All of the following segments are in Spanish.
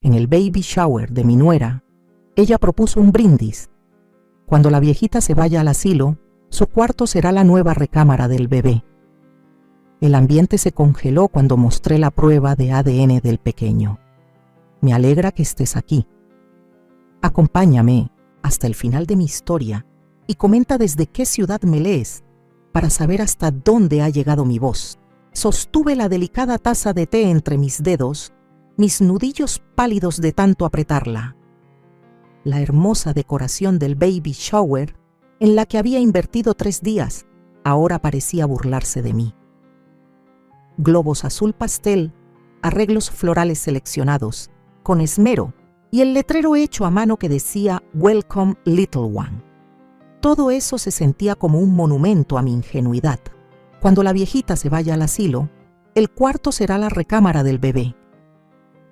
En el baby shower de mi nuera, ella propuso un brindis. Cuando la viejita se vaya al asilo, su cuarto será la nueva recámara del bebé. El ambiente se congeló cuando mostré la prueba de ADN del pequeño. Me alegra que estés aquí. Acompáñame hasta el final de mi historia y comenta desde qué ciudad me lees para saber hasta dónde ha llegado mi voz. Sostuve la delicada taza de té entre mis dedos, mis nudillos pálidos de tanto apretarla. La hermosa decoración del baby shower, en la que había invertido 3 días, ahora parecía burlarse de mí. Globos azul pastel, arreglos florales seleccionados, con esmero, y el letrero hecho a mano que decía Welcome Little One. Todo eso se sentía como un monumento a mi ingenuidad. Cuando la viejita se vaya al asilo, el cuarto será la recámara del bebé.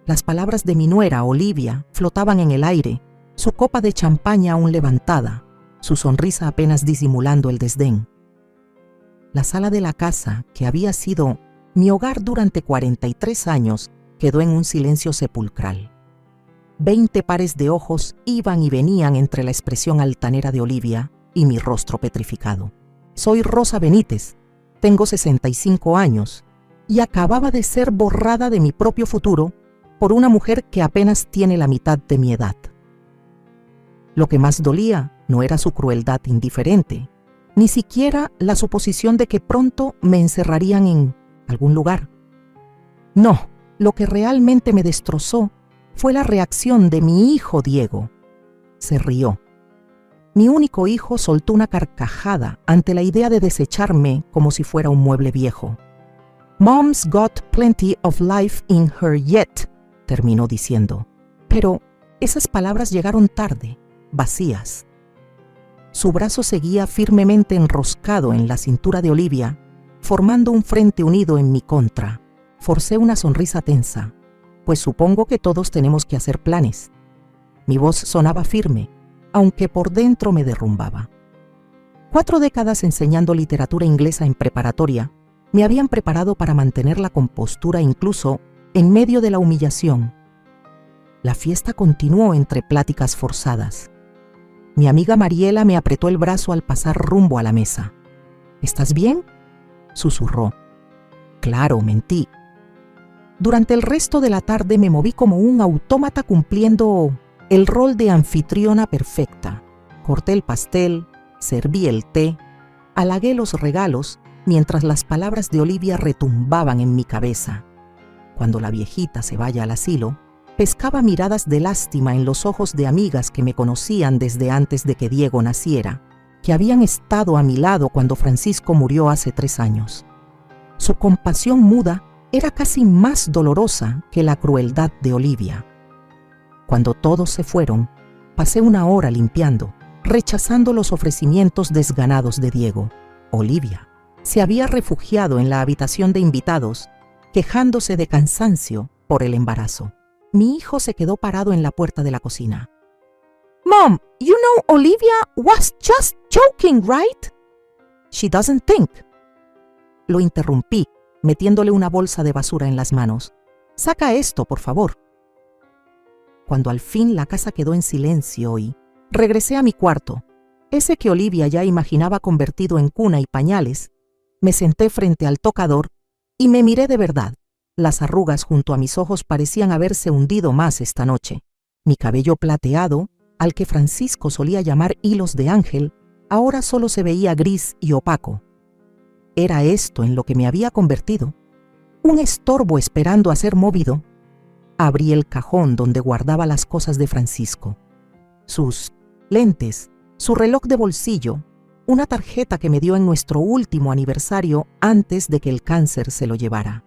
Las palabras de mi nuera, Olivia, flotaban en el aire, su copa de champaña aún levantada, su sonrisa apenas disimulando el desdén. La sala de la casa, que había sido mi hogar durante 43 años, quedó en un silencio sepulcral. 20 pares de ojos iban y venían entre la expresión altanera de Olivia y mi rostro petrificado. Soy Rosa Benítez, tengo 65 años y acababa de ser borrada de mi propio futuro por una mujer que apenas tiene la mitad de mi edad. Lo que más dolía no era su crueldad indiferente, ni siquiera la suposición de que pronto me encerrarían en algún lugar. No, lo que realmente me destrozó fue la reacción de mi hijo Diego. Se rió. Mi único hijo soltó una carcajada ante la idea de desecharme como si fuera un mueble viejo. "Mom's got plenty of life in her yet", terminó diciendo. Pero esas palabras llegaron tarde, vacías. Su brazo seguía firmemente enroscado en la cintura de Olivia, formando un frente unido en mi contra. Forcé una sonrisa tensa, pues supongo que todos tenemos que hacer planes. Mi voz sonaba firme, aunque por dentro me derrumbaba. 4 décadas enseñando literatura inglesa en preparatoria me habían preparado para mantener la compostura incluso en medio de la humillación. La fiesta continuó entre pláticas forzadas. Mi amiga Mariela me apretó el brazo al pasar rumbo a la mesa. ¿Estás bien?, susurró. Claro, mentí. Durante el resto de la tarde me moví como un autómata cumpliendo el rol de anfitriona perfecta. Corté el pastel, serví el té, halagué los regalos mientras las palabras de Olivia retumbaban en mi cabeza. Cuando la viejita se vaya al asilo, pescaba miradas de lástima en los ojos de amigas que me conocían desde antes de que Diego naciera, que habían estado a mi lado cuando Francisco murió hace 3 años. Su compasión muda era casi más dolorosa que la crueldad de Olivia. Cuando todos se fueron, pasé 1 hora limpiando, rechazando los ofrecimientos desganados de Diego. Olivia se había refugiado en la habitación de invitados, quejándose de cansancio por el embarazo. Mi hijo se quedó parado en la puerta de la cocina. "Mom, you know Olivia was just joking, right? She doesn't think." Lo interrumpí, metiéndole una bolsa de basura en las manos. "Saca esto, por favor." Cuando al fin la casa quedó en silencio y regresé a mi cuarto, ese que Olivia ya imaginaba convertido en cuna y pañales, me senté frente al tocador y me miré de verdad. Las arrugas junto a mis ojos parecían haberse hundido más esta noche. Mi cabello plateado, al que Francisco solía llamar hilos de ángel, ahora solo se veía gris y opaco. ¿Era esto en lo que me había convertido? ¿Un estorbo esperando a ser movido? Abrí el cajón donde guardaba las cosas de Francisco. Sus lentes, su reloj de bolsillo, una tarjeta que me dio en nuestro último aniversario antes de que el cáncer se lo llevara.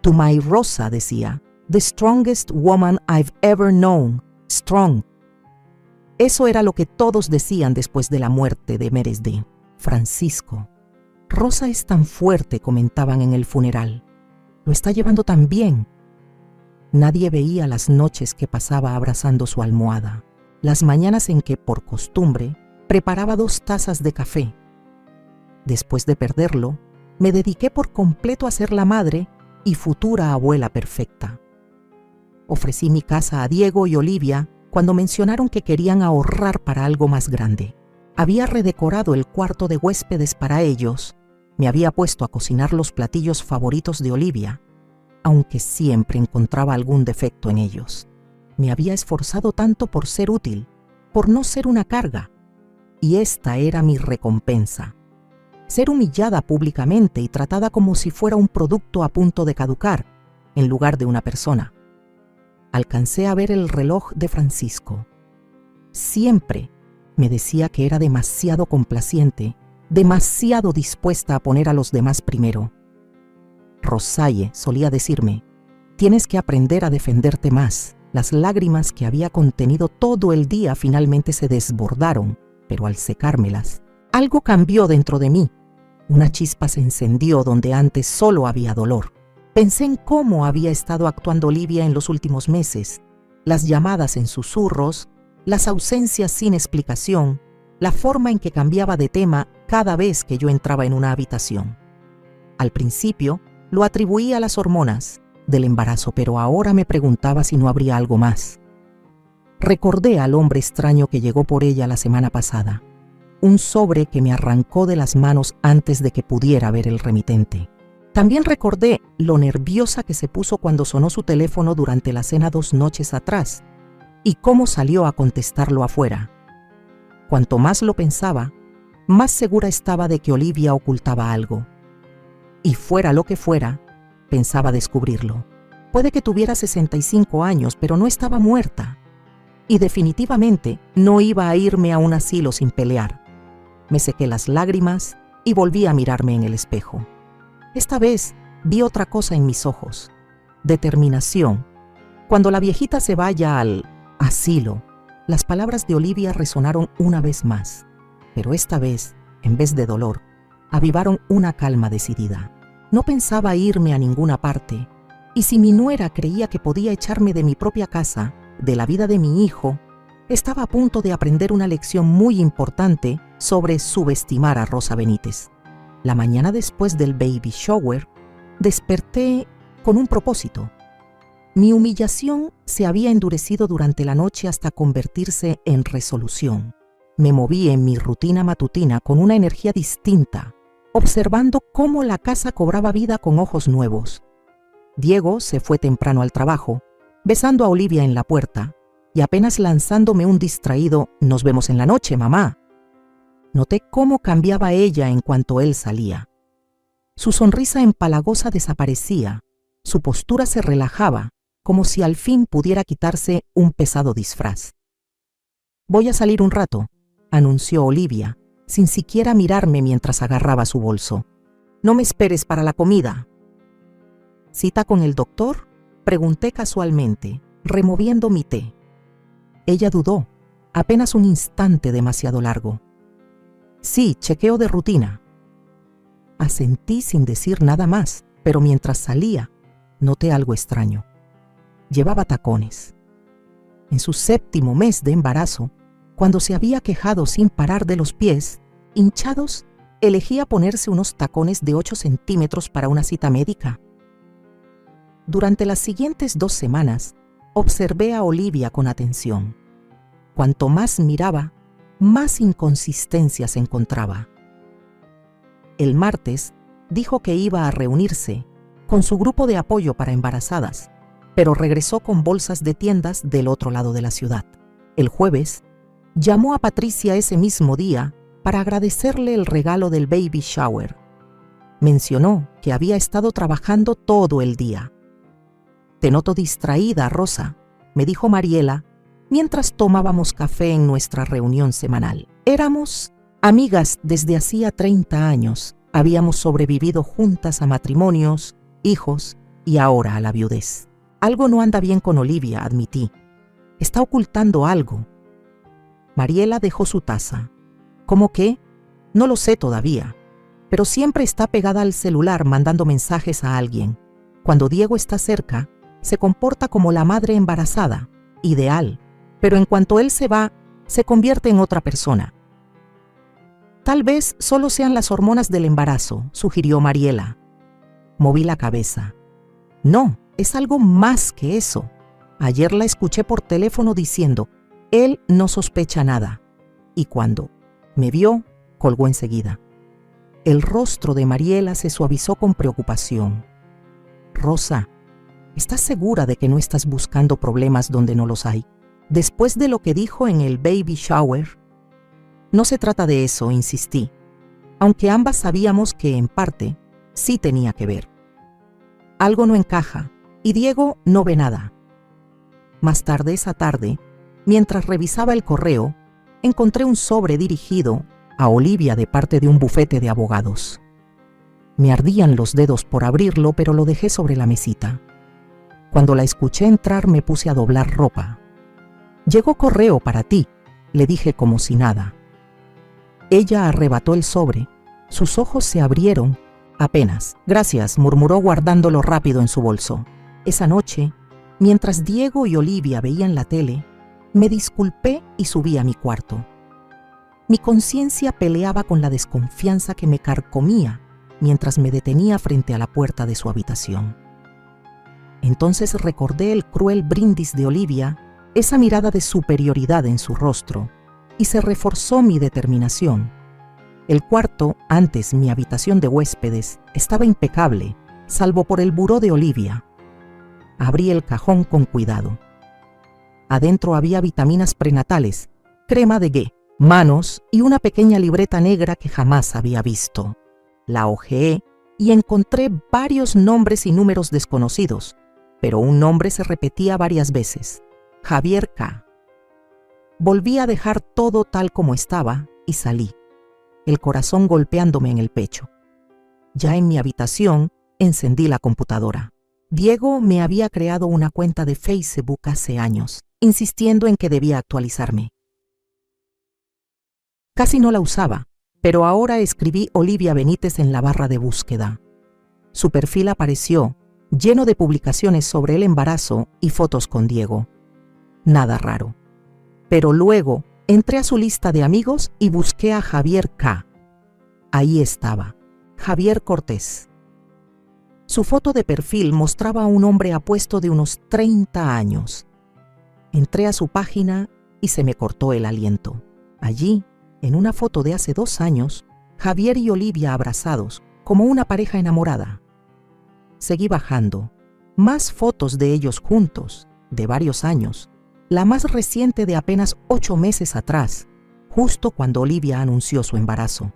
"To my Rosa", decía, "the strongest woman I've ever known, strong." Eso era lo que todos decían después de la muerte de Meresde. Francisco. "Rosa es tan fuerte", comentaban en el funeral. "Lo está llevando tan bien." Nadie veía las noches que pasaba abrazando su almohada, las mañanas en que, por costumbre, preparaba 2 tazas de café. Después de perderlo, me dediqué por completo a ser la madre y futura abuela perfecta. Ofrecí mi casa a Diego y Olivia cuando mencionaron que querían ahorrar para algo más grande. Había redecorado el cuarto de huéspedes para ellos, me había puesto a cocinar los platillos favoritos de Olivia, aunque siempre encontraba algún defecto en ellos. Me había esforzado tanto por ser útil, por no ser una carga, y esta era mi recompensa. Ser humillada públicamente y tratada como si fuera un producto a punto de caducar, en lugar de una persona. Alcancé a ver el reloj de Francisco. Siempre me decía que era demasiado complaciente, demasiado dispuesta a poner a los demás primero. Rosalie solía decirme, tienes que aprender a defenderte más. Las lágrimas que había contenido todo el día finalmente se desbordaron, pero al secármelas, algo cambió dentro de mí. Una chispa se encendió donde antes solo había dolor. Pensé en cómo había estado actuando Olivia en los últimos meses, las llamadas en susurros, las ausencias sin explicación, la forma en que cambiaba de tema cada vez que yo entraba en una habitación. Al principio, lo atribuía a las hormonas del embarazo, pero ahora me preguntaba si no habría algo más. Recordé al hombre extraño que llegó por ella la semana pasada, un sobre que me arrancó de las manos antes de que pudiera ver el remitente. También recordé lo nerviosa que se puso cuando sonó su teléfono durante la cena 2 noches atrás y cómo salió a contestarlo afuera. Cuanto más lo pensaba, más segura estaba de que Olivia ocultaba algo. Y fuera lo que fuera, pensaba descubrirlo. Puede que tuviera 65 años, pero no estaba muerta. Y definitivamente no iba a irme a un asilo sin pelear. Me sequé las lágrimas y volví a mirarme en el espejo. Esta vez vi otra cosa en mis ojos. Determinación. Cuando la viejita se vaya al asilo, las palabras de Olivia resonaron una vez más. Pero esta vez, en vez de dolor, avivaron una calma decidida. No pensaba irme a ninguna parte, y si mi nuera creía que podía echarme de mi propia casa, de la vida de mi hijo, estaba a punto de aprender una lección muy importante sobre subestimar a Rosa Benítez. La mañana después del baby shower, desperté con un propósito. Mi humillación se había endurecido durante la noche hasta convertirse en resolución. Me moví en mi rutina matutina con una energía distinta, observando cómo la casa cobraba vida con ojos nuevos. Diego se fue temprano al trabajo, besando a Olivia en la puerta y apenas lanzándome un distraído «Nos vemos en la noche, mamá». Noté cómo cambiaba ella en cuanto él salía. Su sonrisa empalagosa desaparecía, su postura se relajaba, como si al fin pudiera quitarse un pesado disfraz. «Voy a salir un rato», anunció Olivia, sin siquiera mirarme mientras agarraba su bolso. «No me esperes para la comida». «¿Cita con el doctor?», pregunté casualmente, removiendo mi té. Ella dudó, apenas un instante demasiado largo. «Sí, chequeo de rutina». Asentí sin decir nada más, pero mientras salía, noté algo extraño. Llevaba tacones. En su 7º mes de embarazo, cuando se había quejado sin parar de los pies, hinchados, elegía ponerse unos tacones de 8 centímetros para una cita médica. Durante las siguientes 2 semanas, observé a Olivia con atención. Cuanto más miraba, más inconsistencias encontraba. El martes dijo que iba a reunirse con su grupo de apoyo para embarazadas, pero regresó con bolsas de tiendas del otro lado de la ciudad. El jueves, llamó a Patricia ese mismo día para agradecerle el regalo del baby shower. Mencionó que había estado trabajando todo el día. «Te noto distraída, Rosa», me dijo Mariela, mientras tomábamos café en nuestra reunión semanal. Éramos amigas desde hacía 30 años. Habíamos sobrevivido juntas a matrimonios, hijos y ahora a la viudez. «Algo no anda bien con Olivia», admití. «Está ocultando algo». Mariela dejó su taza. «¿Cómo qué? No lo sé todavía, pero siempre está pegada al celular mandando mensajes a alguien. Cuando Diego está cerca, se comporta como la madre embarazada, ideal, pero en cuanto él se va, se convierte en otra persona». «Tal vez solo sean las hormonas del embarazo», sugirió Mariela. Moví la cabeza. «No, es algo más que eso. Ayer la escuché por teléfono diciendo, él no sospecha nada. Y cuando me vio, colgó enseguida. El rostro de Mariela se suavizó con preocupación. Rosa, ¿estás segura de que no estás buscando problemas donde no los hay? Después de lo que dijo en el baby shower. No se trata de eso, insistí, aunque ambas sabíamos que, en parte, sí tenía que ver. Algo no encaja, y Diego no ve nada. Más tarde esa tarde, mientras revisaba el correo, encontré un sobre dirigido a Olivia de parte de un bufete de abogados. Me ardían los dedos por abrirlo, pero lo dejé sobre la mesita. Cuando la escuché entrar, me puse a doblar ropa. «Llegó correo para ti», le dije como si nada. Ella arrebató el sobre. Sus ojos se abrieron. Apenas. «Gracias», murmuró guardándolo rápido en su bolso. Esa noche, mientras Diego y Olivia veían la tele, me disculpé y subí a mi cuarto. Mi conciencia peleaba con la desconfianza que me carcomía mientras me detenía frente a la puerta de su habitación. Entonces recordé el cruel brindis de Olivia, esa mirada de superioridad en su rostro, y se reforzó mi determinación. El cuarto, antes mi habitación de huéspedes, estaba impecable, salvo por el buró de Olivia. Abrí el cajón con cuidado. Adentro había vitaminas prenatales, crema de gué, manos y una pequeña libreta negra que jamás había visto. La hojeé y encontré varios nombres y números desconocidos, pero un nombre se repetía varias veces: Javier K. Volví a dejar todo tal como estaba y salí, el corazón golpeándome en el pecho. Ya en mi habitación, encendí la computadora. Diego me había creado una cuenta de Facebook hace años, insistiendo en que debía actualizarme. Casi no la usaba, pero ahora escribí Olivia Benítez en la barra de búsqueda. Su perfil apareció, lleno de publicaciones sobre el embarazo y fotos con Diego. Nada raro. Pero luego entré a su lista de amigos y busqué a Javier K. Ahí estaba, Javier Cortés. Su foto de perfil mostraba a un hombre apuesto de unos 30 años. Entré a su página y se me cortó el aliento. Allí, en una foto de hace 2 años, Javier y Olivia abrazados, como una pareja enamorada. Seguí bajando. Más fotos de ellos juntos, de varios años. La más reciente de apenas 8 meses atrás, justo cuando Olivia anunció su embarazo.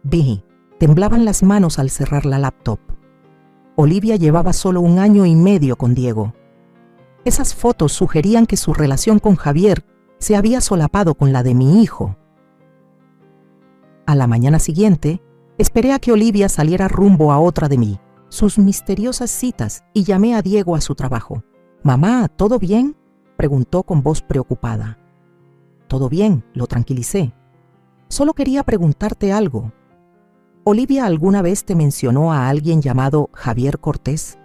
Vi, temblaban las manos al cerrar la laptop. Olivia llevaba solo 1 año y medio con Diego. Esas fotos sugerían que su relación con Javier se había solapado con la de mi hijo. A la mañana siguiente, esperé a que Olivia saliera rumbo a otra de sus misteriosas citas, y llamé a Diego a su trabajo. «Mamá, ¿todo bien?», preguntó con voz preocupada. «Todo bien», lo tranquilicé. «Solo quería preguntarte algo. ¿Olivia alguna vez te mencionó a alguien llamado Javier Cortés?».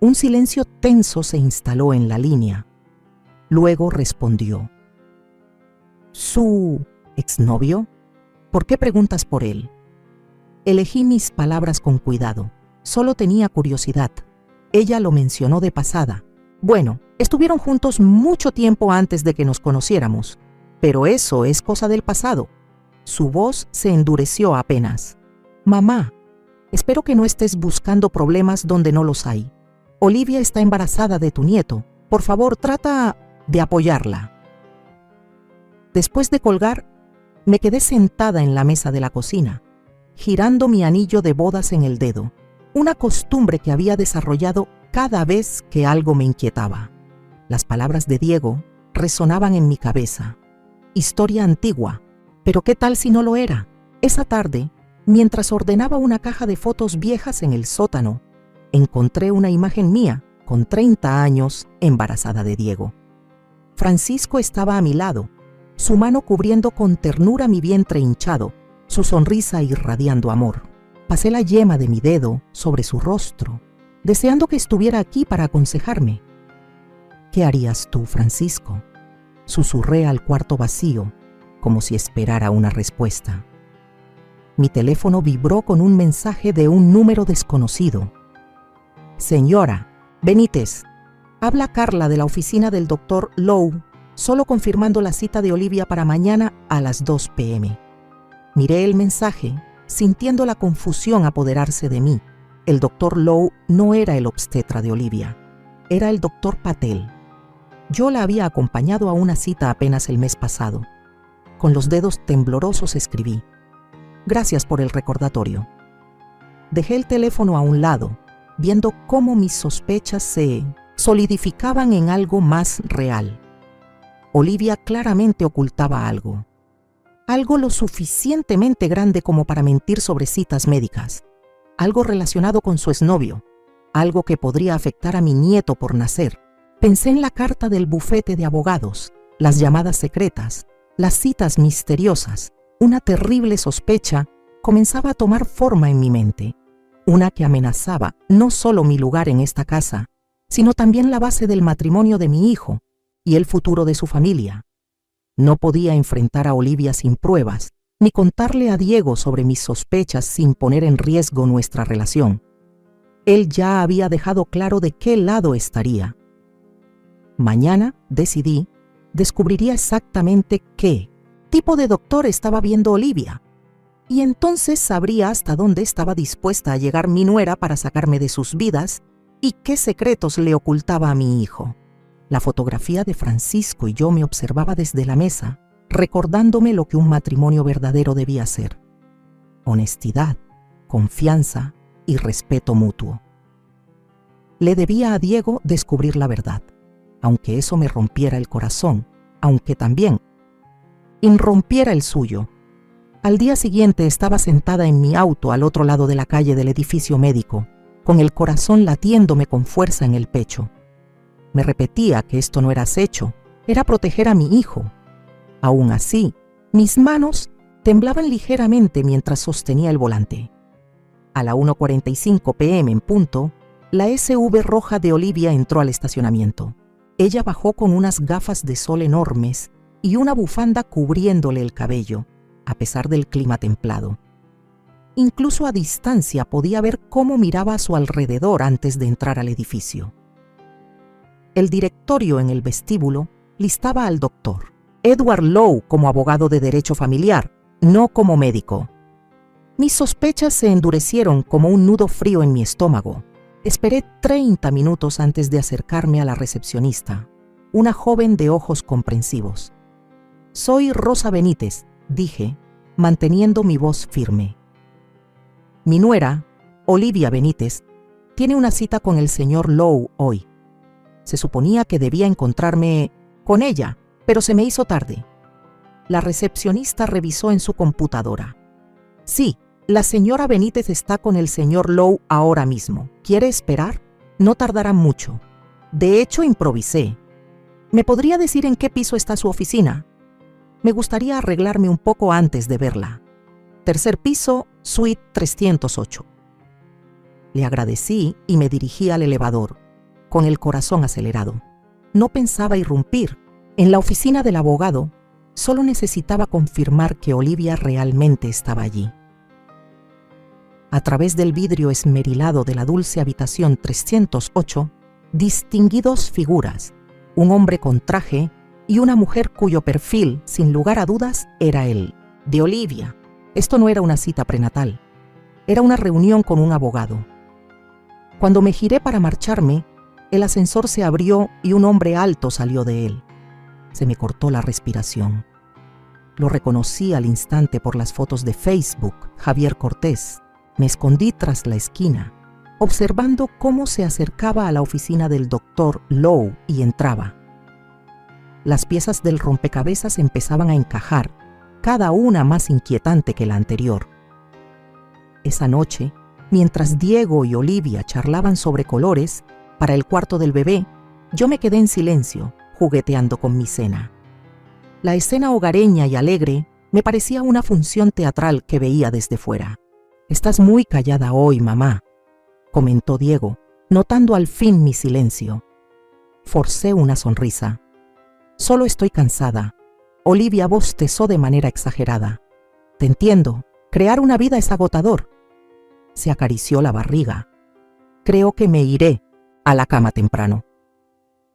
Un silencio tenso se instaló en la línea. Luego respondió: «¿Su exnovio? ¿Por qué preguntas por él?». Elegí mis palabras con cuidado. Solo tenía curiosidad. Ella lo mencionó de pasada. «Bueno, estuvieron juntos mucho tiempo antes de que nos conociéramos, pero eso es cosa del pasado». Su voz se endureció apenas. «Mamá, espero que no estés buscando problemas donde no los hay. Olivia está embarazada de tu nieto. Por favor, trata de apoyarla». Después de colgar, me quedé sentada en la mesa de la cocina, girando mi anillo de bodas en el dedo, una costumbre que había desarrollado cada vez que algo me inquietaba. Las palabras de Diego resonaban en mi cabeza. Historia antigua, pero ¿qué tal si no lo era? Esa tarde, mientras ordenaba una caja de fotos viejas en el sótano, encontré una imagen mía, con 30 años, embarazada de Diego. Francisco estaba a mi lado, su mano cubriendo con ternura mi vientre hinchado, su sonrisa irradiando amor. Pasé la yema de mi dedo sobre su rostro, deseando que estuviera aquí para aconsejarme. «¿Qué harías tú, Francisco?», susurré al cuarto vacío, como si esperara una respuesta. Mi teléfono vibró con un mensaje de un número desconocido. «Señora Benítez, Habla Carla de la oficina del doctor Lowe, solo confirmando la cita de Olivia para mañana a las 2 p.m. Miré el mensaje, sintiendo la confusión apoderarse de mí. El doctor Lowe no era el obstetra de Olivia, era el doctor Patel. Yo la había acompañado a una cita apenas el mes pasado. Con los dedos temblorosos escribí: «Gracias por el recordatorio». Dejé el teléfono a un lado, viendo cómo mis sospechas se solidificaban en algo más real. Olivia claramente ocultaba algo. Algo lo suficientemente grande como para mentir sobre citas médicas. Algo relacionado con su exnovio. Algo que podría afectar a mi nieto por nacer. Pensé en la carta del bufete de abogados, las llamadas secretas, las citas misteriosas. Una terrible sospecha comenzaba a tomar forma en mi mente. Una que amenazaba no solo mi lugar en esta casa, sino también la base del matrimonio de mi hijo y el futuro de su familia. No podía enfrentar a Olivia sin pruebas, ni contarle a Diego sobre mis sospechas sin poner en riesgo nuestra relación. Él ya había dejado claro de qué lado estaría. Mañana, decidí, descubriría exactamente qué tipo de doctor estaba viendo Olivia, y entonces sabría hasta dónde estaba dispuesta a llegar mi nuera para sacarme de sus vidas y qué secretos le ocultaba a mi hijo. La fotografía de Francisco y yo me observaba desde la mesa, recordándome lo que un matrimonio verdadero debía ser: honestidad, confianza y respeto mutuo. Le debía a Diego descubrir la verdad, aunque eso me rompiera el corazón, aunque también irrompiera el suyo. Al día siguiente estaba sentada en mi auto al otro lado de la calle del edificio médico, con el corazón latiéndome con fuerza en el pecho. Me repetía que esto no era acecho, era proteger a mi hijo. Aún así, mis manos temblaban ligeramente mientras sostenía el volante. A la 1:45 p.m. en punto, la SUV roja de Olivia entró al estacionamiento. Ella bajó con unas gafas de sol enormes y una bufanda cubriéndole el cabello, a pesar del clima templado. Incluso a distancia podía ver cómo miraba a su alrededor antes de entrar al edificio. El directorio en el vestíbulo listaba al doctor Edward Lowe como abogado de derecho familiar, no como médico. Mis sospechas se endurecieron como un nudo frío en mi estómago. Esperé 30 minutos antes de acercarme a la recepcionista, una joven de ojos comprensivos. «Soy Rosa Benítez», dije, manteniendo mi voz firme. «Mi nuera, Olivia Benítez, tiene una cita con el señor Lowe hoy. Se suponía que debía encontrarme con ella, pero se me hizo tarde». La recepcionista revisó en su computadora. «Sí, la señora Benítez está con el señor Lowe ahora mismo. ¿Quiere esperar? No tardará mucho. De hecho, improvisé. ¿Me podría decir en qué piso está su oficina? Me gustaría arreglarme un poco antes de verla. Tercer piso, suite 308. Le agradecí y me dirigí al elevador, con el corazón acelerado. No pensaba irrumpir. En la oficina del abogado, solo necesitaba confirmar que Olivia realmente estaba allí. A través del vidrio esmerilado de la dulce habitación 308, distinguí dos figuras, un hombre con traje y una mujer cuyo perfil, sin lugar a dudas, era el de Olivia. Esto no era una cita prenatal, era una reunión con un abogado. Cuando me giré para marcharme, el ascensor se abrió y un hombre alto salió de él. Se me cortó la respiración. Lo reconocí al instante por las fotos de Facebook, Javier Cortés. Me escondí tras la esquina, observando cómo se acercaba a la oficina del doctor Lowe y entraba. Las piezas del rompecabezas empezaban a encajar, cada una más inquietante que la anterior. Esa noche, mientras Diego y Olivia charlaban sobre colores para el cuarto del bebé, yo me quedé en silencio, jugueteando con mi cena. La escena hogareña y alegre me parecía una función teatral que veía desde fuera. «Estás muy callada hoy, mamá», comentó Diego, notando al fin mi silencio. Forcé una sonrisa. «Solo estoy cansada». Olivia bostezó de manera exagerada. «Te entiendo, crear una vida es agotador». Se acarició la barriga. «Creo que me iré a la cama temprano».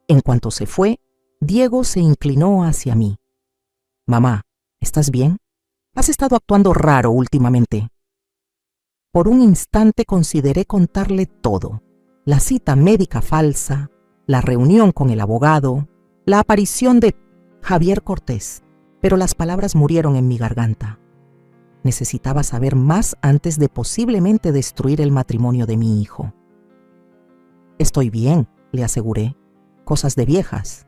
En cuanto se fue, Diego se inclinó hacia mí. «Mamá, ¿estás bien? Has estado actuando raro últimamente». Por un instante consideré contarle todo: la cita médica falsa, la reunión con el abogado, la aparición de Javier Cortés, pero las palabras murieron en mi garganta. Necesitaba saber más antes de posiblemente destruir el matrimonio de mi hijo. «Estoy bien», le aseguré. «Cosas de viejas».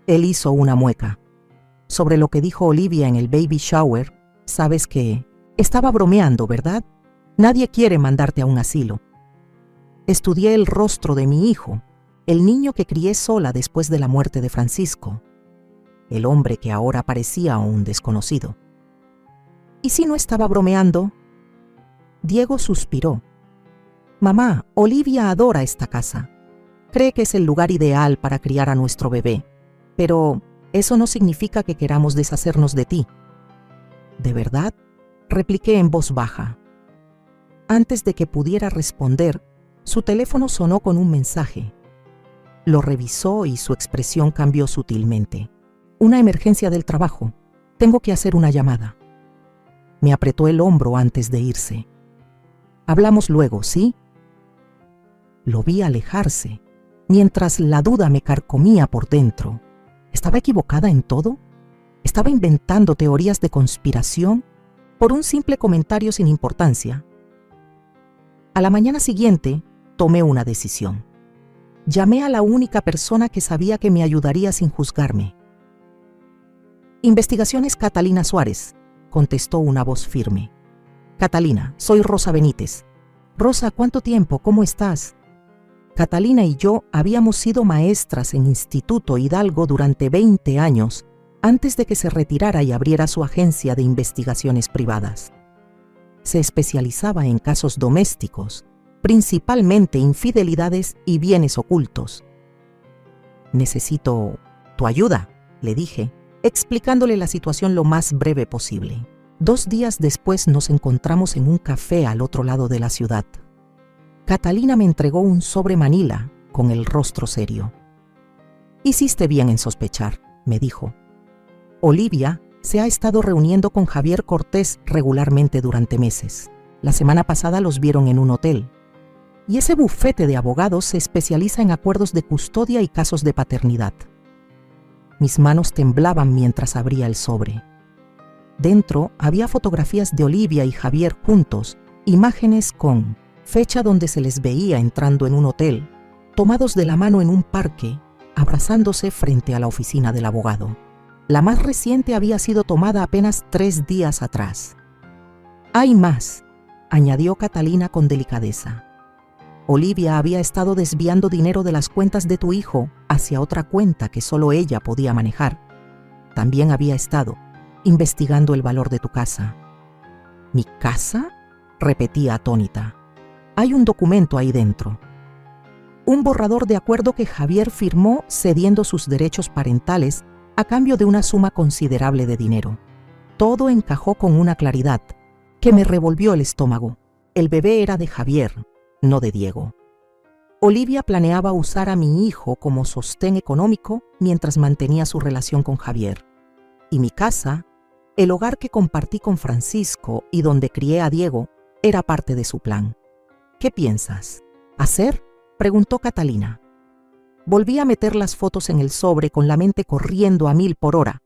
Él hizo una mueca. «Sobre lo que dijo Olivia en el baby shower, sabes que estaba bromeando, ¿verdad? Nadie quiere mandarte a un asilo». Estudié el rostro de mi hijo, el niño que crié sola después de la muerte de Francisco, el hombre que ahora parecía un desconocido. ¿Y si no estaba bromeando? Diego suspiró. «Mamá, Olivia adora esta casa. Cree que es el lugar ideal para criar a nuestro bebé, pero eso no significa que queramos deshacernos de ti». «¿De verdad?», repliqué en voz baja. Antes de que pudiera responder, su teléfono sonó con un mensaje. Lo revisó y su expresión cambió sutilmente. «Una emergencia del trabajo. Tengo que hacer una llamada». Me apretó el hombro antes de irse. «Hablamos luego, ¿sí?». Lo vi alejarse, mientras la duda me carcomía por dentro. ¿Estaba equivocada en todo? ¿Estaba inventando teorías de conspiración por un simple comentario sin importancia? A la mañana siguiente, tomé una decisión. Llamé a la única persona que sabía que me ayudaría sin juzgarme. «Investigaciones Catalina Suárez», contestó una voz firme. «Catalina, soy Rosa Benítez». «Rosa, ¿cuánto tiempo? ¿Cómo estás?». Catalina y yo habíamos sido maestras en Instituto Hidalgo durante 20 años antes de que se retirara y abriera su agencia de investigaciones privadas. Se especializaba en casos domésticos, principalmente infidelidades y bienes ocultos. «Necesito tu ayuda», le dije, explicándole la situación lo más breve posible. 2 días después nos encontramos en un café al otro lado de la ciudad. Catalina me entregó un sobre manila con el rostro serio. «Hiciste bien en sospechar», me dijo. «Olivia se ha estado reuniendo con Javier Cortés regularmente durante meses. La semana pasada los vieron en un hotel. Y ese bufete de abogados se especializa en acuerdos de custodia y casos de paternidad». Mis manos temblaban mientras abría el sobre. Dentro había fotografías de Olivia y Javier juntos, imágenes con fecha donde se les veía entrando en un hotel, tomados de la mano en un parque, abrazándose frente a la oficina del abogado. La más reciente había sido tomada apenas 3 días atrás. «Hay más», añadió Catalina con delicadeza. «Olivia había estado desviando dinero de las cuentas de tu hijo hacia otra cuenta que solo ella podía manejar. También había estado investigando el valor de tu casa». «¿Mi casa?», repetía atónita. «Hay un documento ahí dentro. Un borrador de acuerdo que Javier firmó cediendo sus derechos parentales a cambio de una suma considerable de dinero. Todo encajó con una claridad que me revolvió el estómago. El bebé era de Javier, no de Diego. Olivia planeaba usar a mi hijo como sostén económico mientras mantenía su relación con Javier. Y mi casa, el hogar que compartí con Francisco y donde crié a Diego, era parte de su plan. «¿Qué piensas hacer?», preguntó Catalina. Volví a meter las fotos en el sobre con la mente corriendo a 1000 por hora.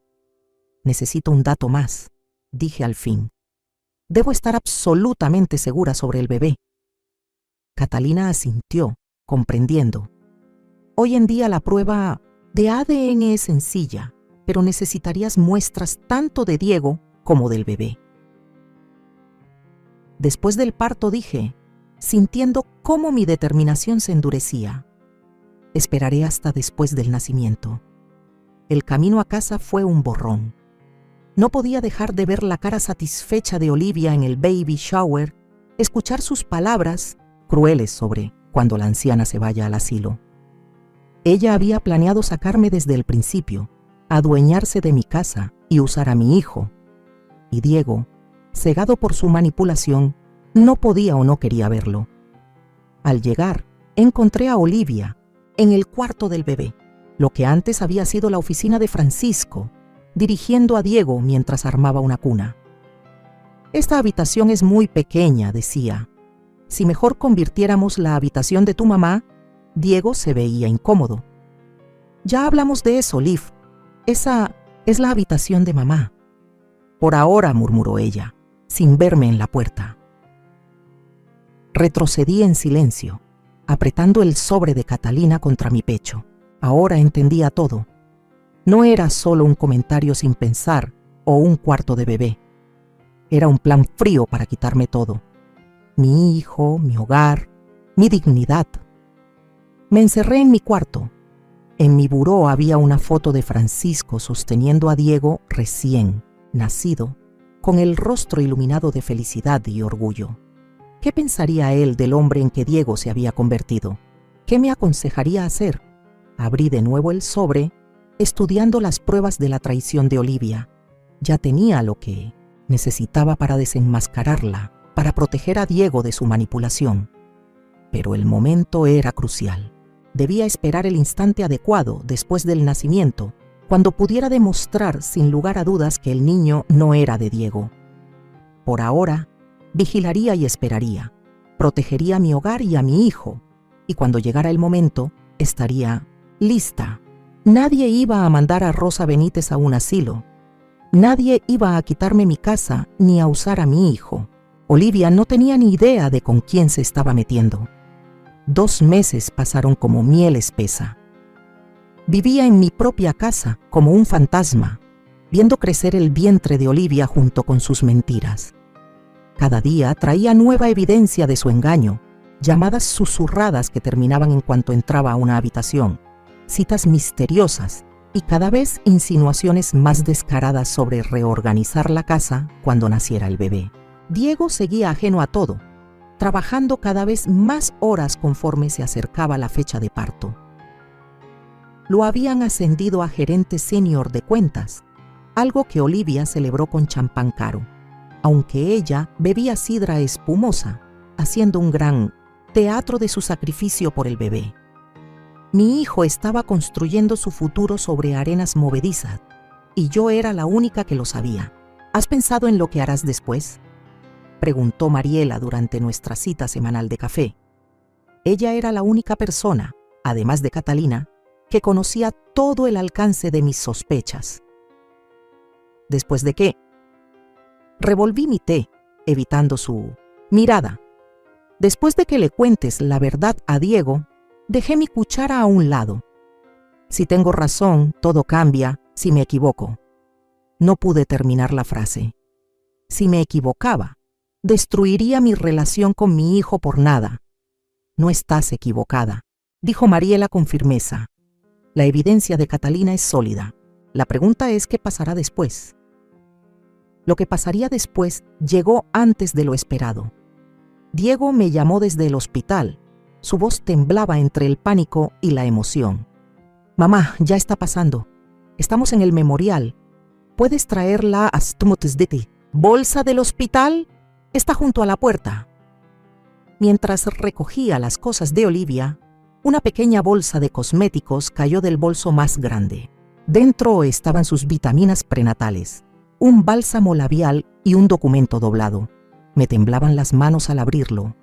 «Necesito un dato más», dije al fin. «Debo estar absolutamente segura sobre el bebé». Catalina asintió, comprendiendo. «Hoy en día la prueba de ADN es sencilla, pero necesitarías muestras tanto de Diego como del bebé». Después del parto dije, sintiendo cómo mi determinación se endurecía: «Esperaré hasta después del nacimiento». El camino a casa fue un borrón. No podía dejar de ver la cara satisfecha de Olivia en el baby shower, escuchar sus palabras crueles sobre cuando la anciana se vaya al asilo. Ella había planeado sacarme desde el principio, adueñarse de mi casa y usar a mi hijo. Y Diego, cegado por su manipulación, no podía o no quería verlo. Al llegar, encontré a Olivia en el cuarto del bebé. lo que antes había sido la oficina de Francisco, dirigiendo a Diego mientras armaba una cuna. «Esta habitación es muy pequeña», decía. «Si mejor convirtiéramos la habitación de tu mamá». Diego se veía incómodo. «Ya hablamos de eso, Liv. Esa es la habitación de mamá». «Por ahora», murmuró ella, sin verme en la puerta. Retrocedí en silencio, apretando el sobre de Catalina contra mi pecho. Ahora entendía todo. No era solo un comentario sin pensar o un cuarto de bebé. Era un plan frío para quitarme todo. Mi hijo, mi hogar, mi dignidad. Me encerré en mi cuarto. En mi buró había una foto de Francisco sosteniendo a Diego recién nacido, con el rostro iluminado de felicidad y orgullo. ¿Qué pensaría él del hombre en que Diego se había convertido? ¿Qué me aconsejaría hacer? Abrí de nuevo el sobre, estudiando las pruebas de la traición de Olivia. Ya tenía lo que necesitaba para desenmascararla, para proteger a Diego de su manipulación. Pero el momento era crucial. Debía esperar el instante adecuado después del nacimiento, cuando pudiera demostrar sin lugar a dudas que el niño no era de Diego. Por ahora, vigilaría y esperaría, protegería a mi hogar y a mi hijo, y cuando llegara el momento, estaría lista. Nadie iba a mandar a Rosa Benítez a un asilo. Nadie iba a quitarme mi casa ni a usar a mi hijo. Olivia no tenía ni idea de con quién se estaba metiendo. 2 meses pasaron como miel espesa. Vivía en mi propia casa como un fantasma, viendo crecer el vientre de Olivia junto con sus mentiras. Cada día traía nueva evidencia de su engaño, llamadas susurradas que terminaban en cuanto entraba a una habitación, citas misteriosas y cada vez insinuaciones más descaradas sobre reorganizar la casa cuando naciera el bebé. Diego seguía ajeno a todo, trabajando cada vez más horas conforme se acercaba la fecha de parto. Lo habían ascendido a gerente senior de cuentas, algo que Olivia celebró con champán caro, aunque ella bebía sidra espumosa, haciendo un gran teatro de su sacrificio por el bebé. Mi hijo estaba construyendo su futuro sobre arenas movedizas, y yo era la única que lo sabía. ¿Has pensado en lo que harás después?, preguntó Mariela durante nuestra cita semanal de café. Ella era la única persona, además de Catalina, que conocía todo el alcance de mis sospechas. ¿Después de qué? Revolví mi té, evitando su mirada. Después de que le cuentes la verdad a Diego, dejé mi cuchara a un lado. Si tengo razón, todo cambia. Si me equivoco. No pude terminar la frase. Si me equivocaba, destruiría mi relación con mi hijo por nada. No estás equivocada, dijo Mariela con firmeza. La evidencia de Catalina es sólida. La pregunta es ¿qué pasará después? Lo que pasaría después llegó antes de lo esperado. Diego me llamó desde el hospital. Su voz temblaba entre el pánico y la emoción. «Mamá, ya está pasando. Estamos en el memorial. ¿Puedes traerla a Stmutzditi? ¿Bolsa del hospital? Está junto a la puerta». Mientras recogía las cosas de Olivia, una pequeña bolsa de cosméticos cayó del bolso más grande. Dentro estaban sus vitaminas prenatales, un bálsamo labial y un documento doblado. Me temblaban las manos al abrirlo.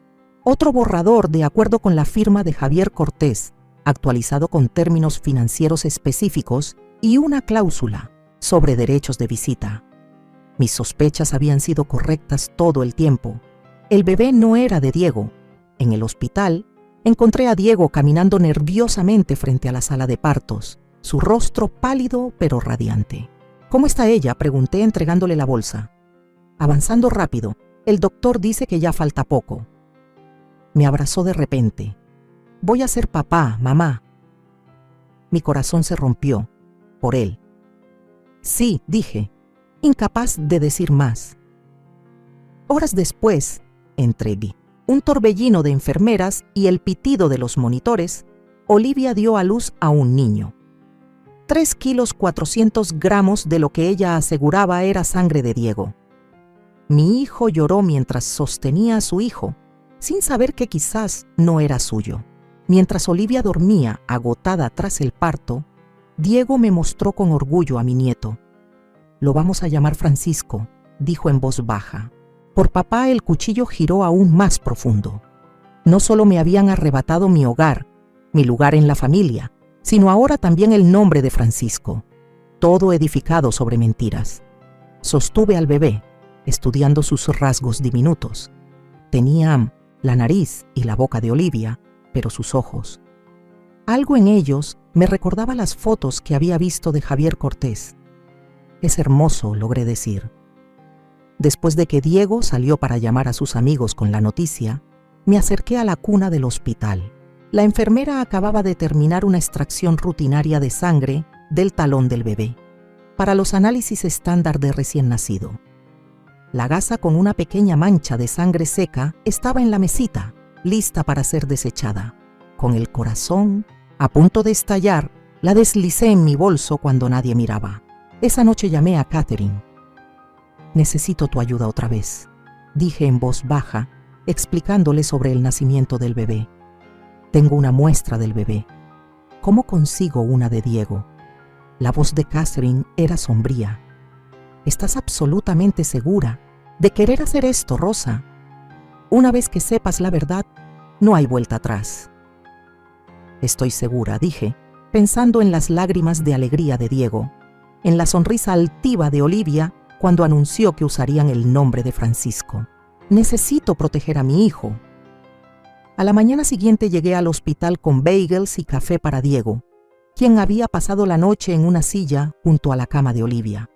Otro borrador de acuerdo con la firma de Javier Cortés, actualizado con términos financieros específicos y una cláusula sobre derechos de visita. Mis sospechas habían sido correctas todo el tiempo. El bebé no era de Diego. En el hospital, encontré a Diego caminando nerviosamente frente a la sala de partos, su rostro pálido pero radiante. «¿Cómo está ella?», pregunté entregándole la bolsa. Avanzando rápido, el doctor dice que ya falta poco. Me abrazó de repente. «Voy a ser papá, mamá». Mi corazón se rompió, por él. «Sí», dije, incapaz de decir más. Horas después, entre un torbellino de enfermeras y el pitido de los monitores, Olivia dio a luz a un niño. 3 kilos 400 gramos de lo que ella aseguraba era sangre de Diego. Mi hijo lloró mientras sostenía a su hijo, sin saber que quizás no era suyo. Mientras Olivia dormía, agotada tras el parto, Diego me mostró con orgullo a mi nieto. Lo vamos a llamar Francisco, dijo en voz baja. Por papá el cuchillo giró aún más profundo. No solo me habían arrebatado mi hogar, mi lugar en la familia, sino ahora también el nombre de Francisco, todo edificado sobre mentiras. Sostuve al bebé, estudiando sus rasgos diminutos. Tenía la nariz y la boca de Olivia, pero sus ojos. Algo en ellos me recordaba las fotos que había visto de Javier Cortés. Es hermoso, logré decir. Después de que Diego salió para llamar a sus amigos con la noticia, me acerqué a la cuna del hospital. La enfermera acababa de terminar una extracción rutinaria de sangre del talón del bebé, para los análisis estándar de recién nacido. La gasa con una pequeña mancha de sangre seca estaba en la mesita, lista para ser desechada. Con el corazón a punto de estallar, la deslicé en mi bolso cuando nadie miraba. Esa noche llamé a Catherine. «Necesito tu ayuda otra vez», dije en voz baja, explicándole sobre el nacimiento del bebé. «Tengo una muestra del bebé. ¿Cómo consigo una de Diego?» La voz de Catherine era sombría. «¿Estás absolutamente segura de querer hacer esto, Rosa? Una vez que sepas la verdad, no hay vuelta atrás». «Estoy segura», dije, pensando en las lágrimas de alegría de Diego, en la sonrisa altiva de Olivia cuando anunció que usarían el nombre de Francisco. «Necesito proteger a mi hijo». A la mañana siguiente llegué al hospital con bagels y café para Diego, quien había pasado la noche en una silla junto a la cama de Olivia.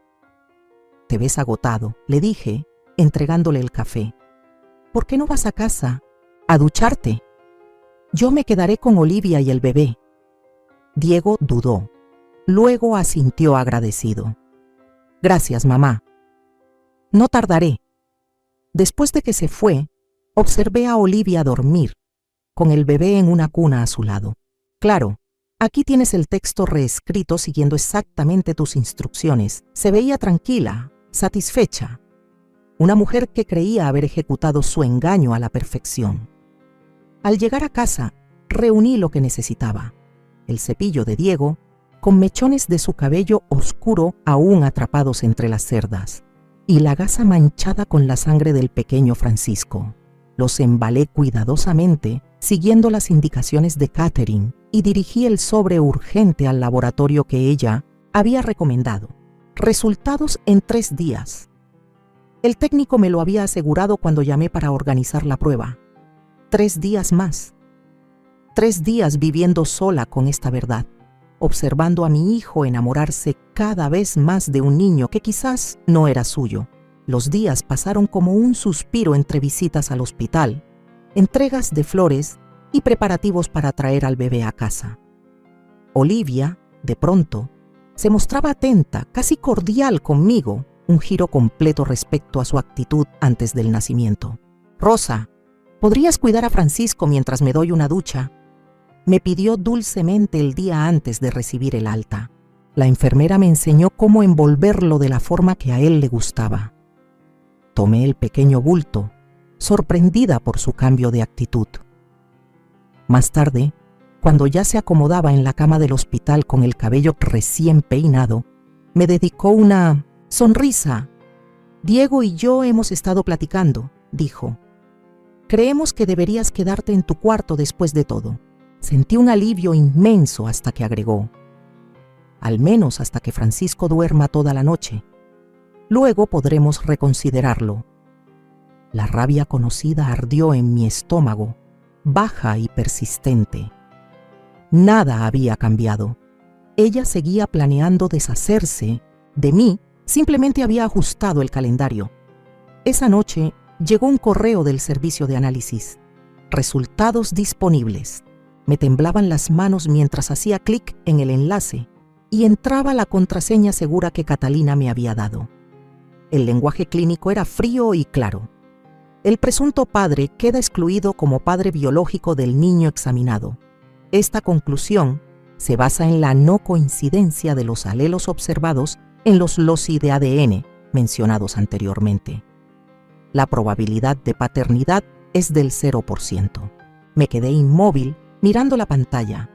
«Te ves agotado», le dije, entregándole el café. «¿Por qué no vas a casa a ducharte? Yo me quedaré con Olivia y el bebé». Diego dudó. Luego asintió agradecido. «Gracias, mamá. No tardaré». Después de que se fue, observé a Olivia dormir, con el bebé en una cuna a su lado. «Claro, aquí tienes el texto reescrito siguiendo exactamente tus instrucciones». Se veía tranquila, satisfecha. Una mujer que creía haber ejecutado su engaño a la perfección. Al llegar a casa, reuní lo que necesitaba. El cepillo de Diego, con mechones de su cabello oscuro aún atrapados entre las cerdas, y la gasa manchada con la sangre del pequeño Francisco. Los embalé cuidadosamente, siguiendo las indicaciones de Catherine, y dirigí el sobre urgente al laboratorio que ella había recomendado. Resultados en 3 días. El técnico me lo había asegurado cuando llamé para organizar la prueba. 3 días más. 3 días viviendo sola con esta verdad, observando a mi hijo enamorarse cada vez más de un niño que quizás no era suyo. Los días pasaron como un suspiro entre visitas al hospital, entregas de flores y preparativos para traer al bebé a casa. Olivia, de pronto, se mostraba atenta, casi cordial conmigo, un giro completo respecto a su actitud antes del nacimiento. «Rosa, ¿podrías cuidar a Francisco mientras me doy una ducha?», me pidió dulcemente el día antes de recibir el alta. La enfermera me enseñó cómo envolverlo de la forma que a él le gustaba. Tomé el pequeño bulto, sorprendida por su cambio de actitud. Más tarde, cuando ya se acomodaba en la cama del hospital con el cabello recién peinado, me dedicó una sonrisa. «Diego y yo hemos estado platicando», dijo. «Creemos que deberías quedarte en tu cuarto después de todo». Sentí un alivio inmenso hasta que agregó: «Al menos hasta que Francisco duerma toda la noche. Luego podremos reconsiderarlo». La rabia conocida ardió en mi estómago, baja y persistente. Nada había cambiado. Ella seguía planeando deshacerse de mí, simplemente había ajustado el calendario. Esa noche llegó un correo del servicio de análisis. «Resultados disponibles». Me temblaban las manos mientras hacía clic en el enlace y entraba la contraseña segura que Catalina me había dado. El lenguaje clínico era frío y claro. El presunto padre queda excluido como padre biológico del niño examinado. Esta conclusión se basa en la no coincidencia de los alelos observados en los loci de ADN mencionados anteriormente. La probabilidad de paternidad es del 0%. Me quedé inmóvil mirando la pantalla.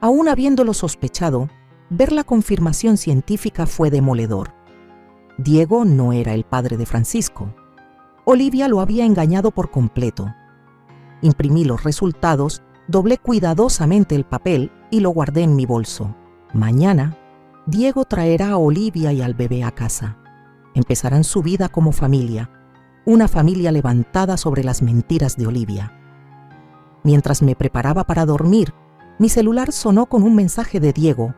Aún habiéndolo sospechado, Ver la confirmación científica fue demoledor. Diego no era el padre de Francisco. Olivia lo había engañado por completo. Imprimí los resultados, doblé cuidadosamente el papel y lo guardé en mi bolso. Mañana, Diego traerá a Olivia y al bebé a casa. Empezarán su vida como familia, una familia levantada sobre las mentiras de Olivia. Mientras me preparaba para dormir, mi celular sonó con un mensaje de Diego.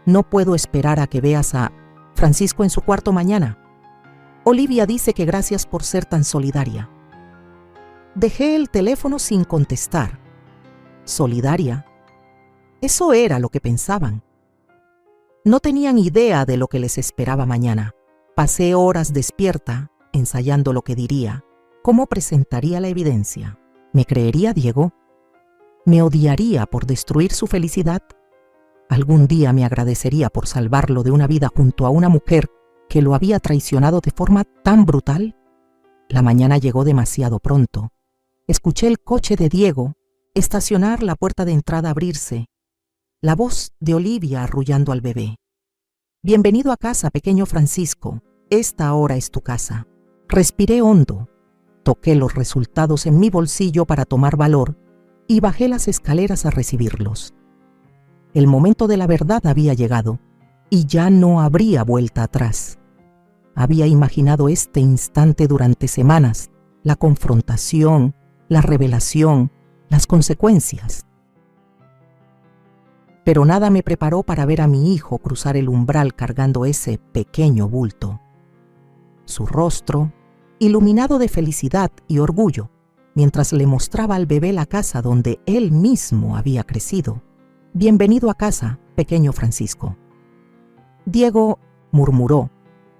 No puedo esperar a que veas a Francisco en su cuarto mañana. Olivia dice que gracias por ser tan solidaria. Dejé el teléfono sin contestar. ¿Solidaria? Eso era lo que pensaban. No tenían idea de lo que les esperaba mañana. Pasé horas despierta, ensayando lo que diría, cómo presentaría la evidencia. ¿Me creería Diego? ¿Me odiaría por destruir su felicidad? ¿Algún día me agradecería por salvarlo de una vida junto a una mujer que lo había traicionado de forma tan brutal? La mañana llegó demasiado pronto. Escuché el coche de Diego estacionar, la puerta de entrada abrirse, la voz de Olivia arrullando al bebé. Bienvenido a casa, pequeño Francisco. Esta ahora es tu casa. Respiré hondo, toqué los resultados en mi bolsillo para tomar valor y bajé las escaleras a recibirlos. El momento de la verdad había llegado y ya no habría vuelta atrás. Había imaginado este instante durante semanas, la confrontación, la revelación, las consecuencias. Pero nada me preparó para ver a mi hijo cruzar el umbral cargando ese pequeño bulto. Su rostro, iluminado de felicidad y orgullo, mientras le mostraba al bebé la casa donde él mismo había crecido. Bienvenido a casa, pequeño Francisco. Diego murmuró,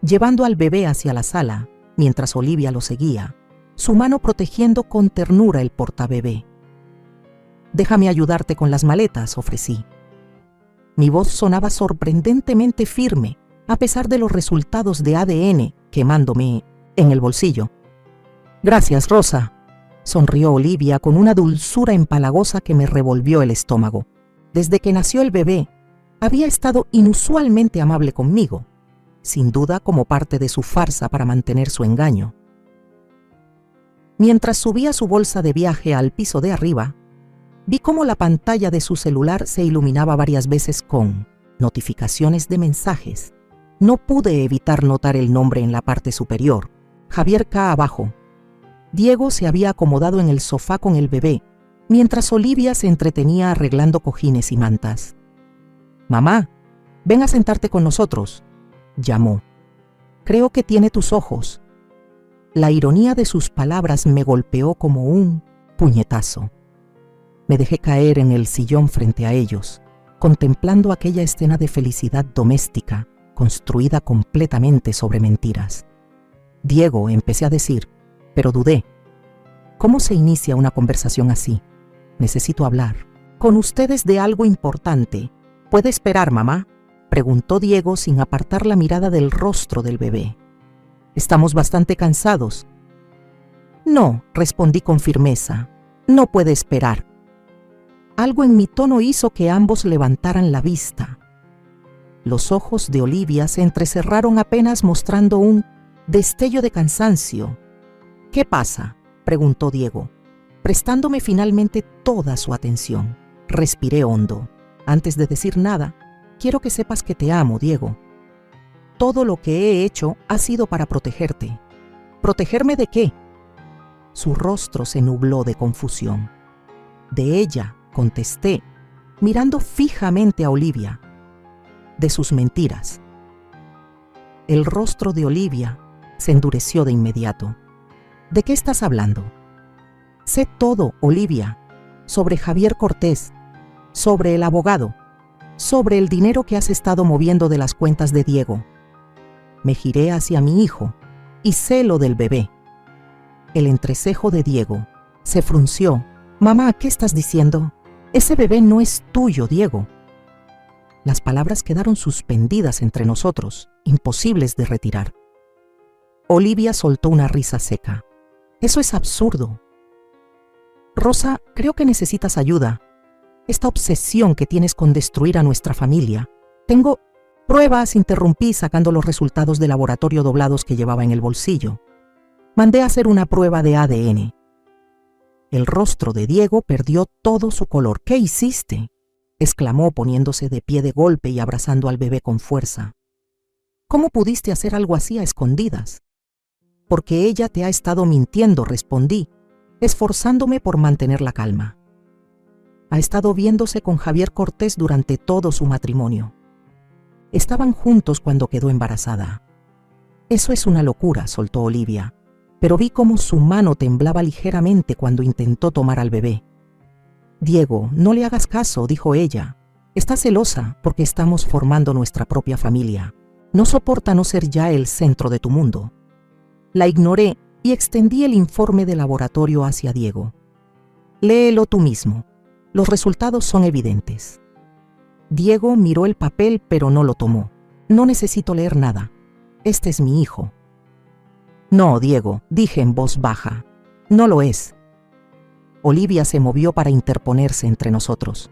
llevando al bebé hacia la sala, mientras Olivia lo seguía, su mano protegiendo con ternura el portabebé. Déjame ayudarte con las maletas, ofrecí. Mi voz sonaba sorprendentemente firme, a pesar de los resultados de ADN quemándome en el bolsillo. Gracias, Rosa, sonrió Olivia con una dulzura empalagosa que me revolvió el estómago. Desde que nació el bebé, había estado inusualmente amable conmigo, sin duda como parte de su farsa para mantener su engaño. Mientras subía su bolsa de viaje al piso de arriba, vi cómo la pantalla de su celular se iluminaba varias veces con notificaciones de mensajes. No pude evitar notar el nombre en la parte superior, Javier K. abajo. Diego se había acomodado en el sofá con el bebé, mientras Olivia se entretenía arreglando cojines y mantas. «Mamá, ven a sentarte con nosotros», llamó. «Creo que tiene tus ojos». La ironía de sus palabras me golpeó como un puñetazo. Me dejé caer en el sillón frente a ellos, contemplando aquella escena de felicidad doméstica, construida completamente sobre mentiras. «Diego», empecé a decir, pero dudé. ¿Cómo se inicia una conversación así? Necesito hablar con ustedes de algo importante. ¿Puede esperar, mamá?, preguntó Diego sin apartar la mirada del rostro del bebé. Estamos bastante cansados. No, respondí con firmeza. No puede esperar. Algo en mi tono hizo que ambos levantaran la vista. Los ojos de Olivia se entrecerraron apenas mostrando un destello de cansancio. ¿Qué pasa?, preguntó Diego, prestándome finalmente toda su atención. Respiré hondo. Antes de decir nada, quiero que sepas que te amo, Diego. Todo lo que he hecho ha sido para protegerte. ¿Protegerme de qué? Su rostro se nubló de confusión. De ella, contesté, mirando fijamente a Olivia. De sus mentiras. El rostro de Olivia se endureció de inmediato. ¿De qué estás hablando? Sé todo, Olivia, sobre Javier Cortés, sobre el abogado, sobre el dinero que has estado moviendo de las cuentas de Diego. Me giré hacia mi hijo y sé lo del bebé. El entrecejo de Diego se frunció. Mamá, ¿qué estás diciendo? Ese bebé no es tuyo, Diego. Las palabras quedaron suspendidas entre nosotros, imposibles de retirar. Olivia soltó una risa seca. Eso es absurdo. Rosa, creo que necesitas ayuda. Esta obsesión que tienes con destruir a nuestra familia Tengo pruebas, interrumpí sacando los resultados de laboratorio doblados que llevaba en el bolsillo. Mandé a hacer una prueba de ADN. El rostro de Diego perdió todo su color. ¿Qué hiciste?, exclamó poniéndose de pie de golpe y abrazando al bebé con fuerza. ¿Cómo pudiste hacer algo así a escondidas? Porque ella te ha estado mintiendo, respondí, esforzándome por mantener la calma. Ha estado viéndose con Javier Cortés durante todo su matrimonio. Estaban juntos cuando quedó embarazada. Eso es una locura, soltó Olivia, pero vi cómo su mano temblaba ligeramente cuando intentó tomar al bebé. Diego, no le hagas caso, dijo ella. Está celosa porque estamos formando nuestra propia familia. No soporta no ser ya el centro de tu mundo. La ignoré y extendí el informe de laboratorio hacia Diego. Léelo tú mismo. Los resultados son evidentes. Diego miró el papel pero no lo tomó. No necesito leer nada. Este es mi hijo. No, Diego, dije en voz baja. No lo es. Olivia se movió para interponerse entre nosotros.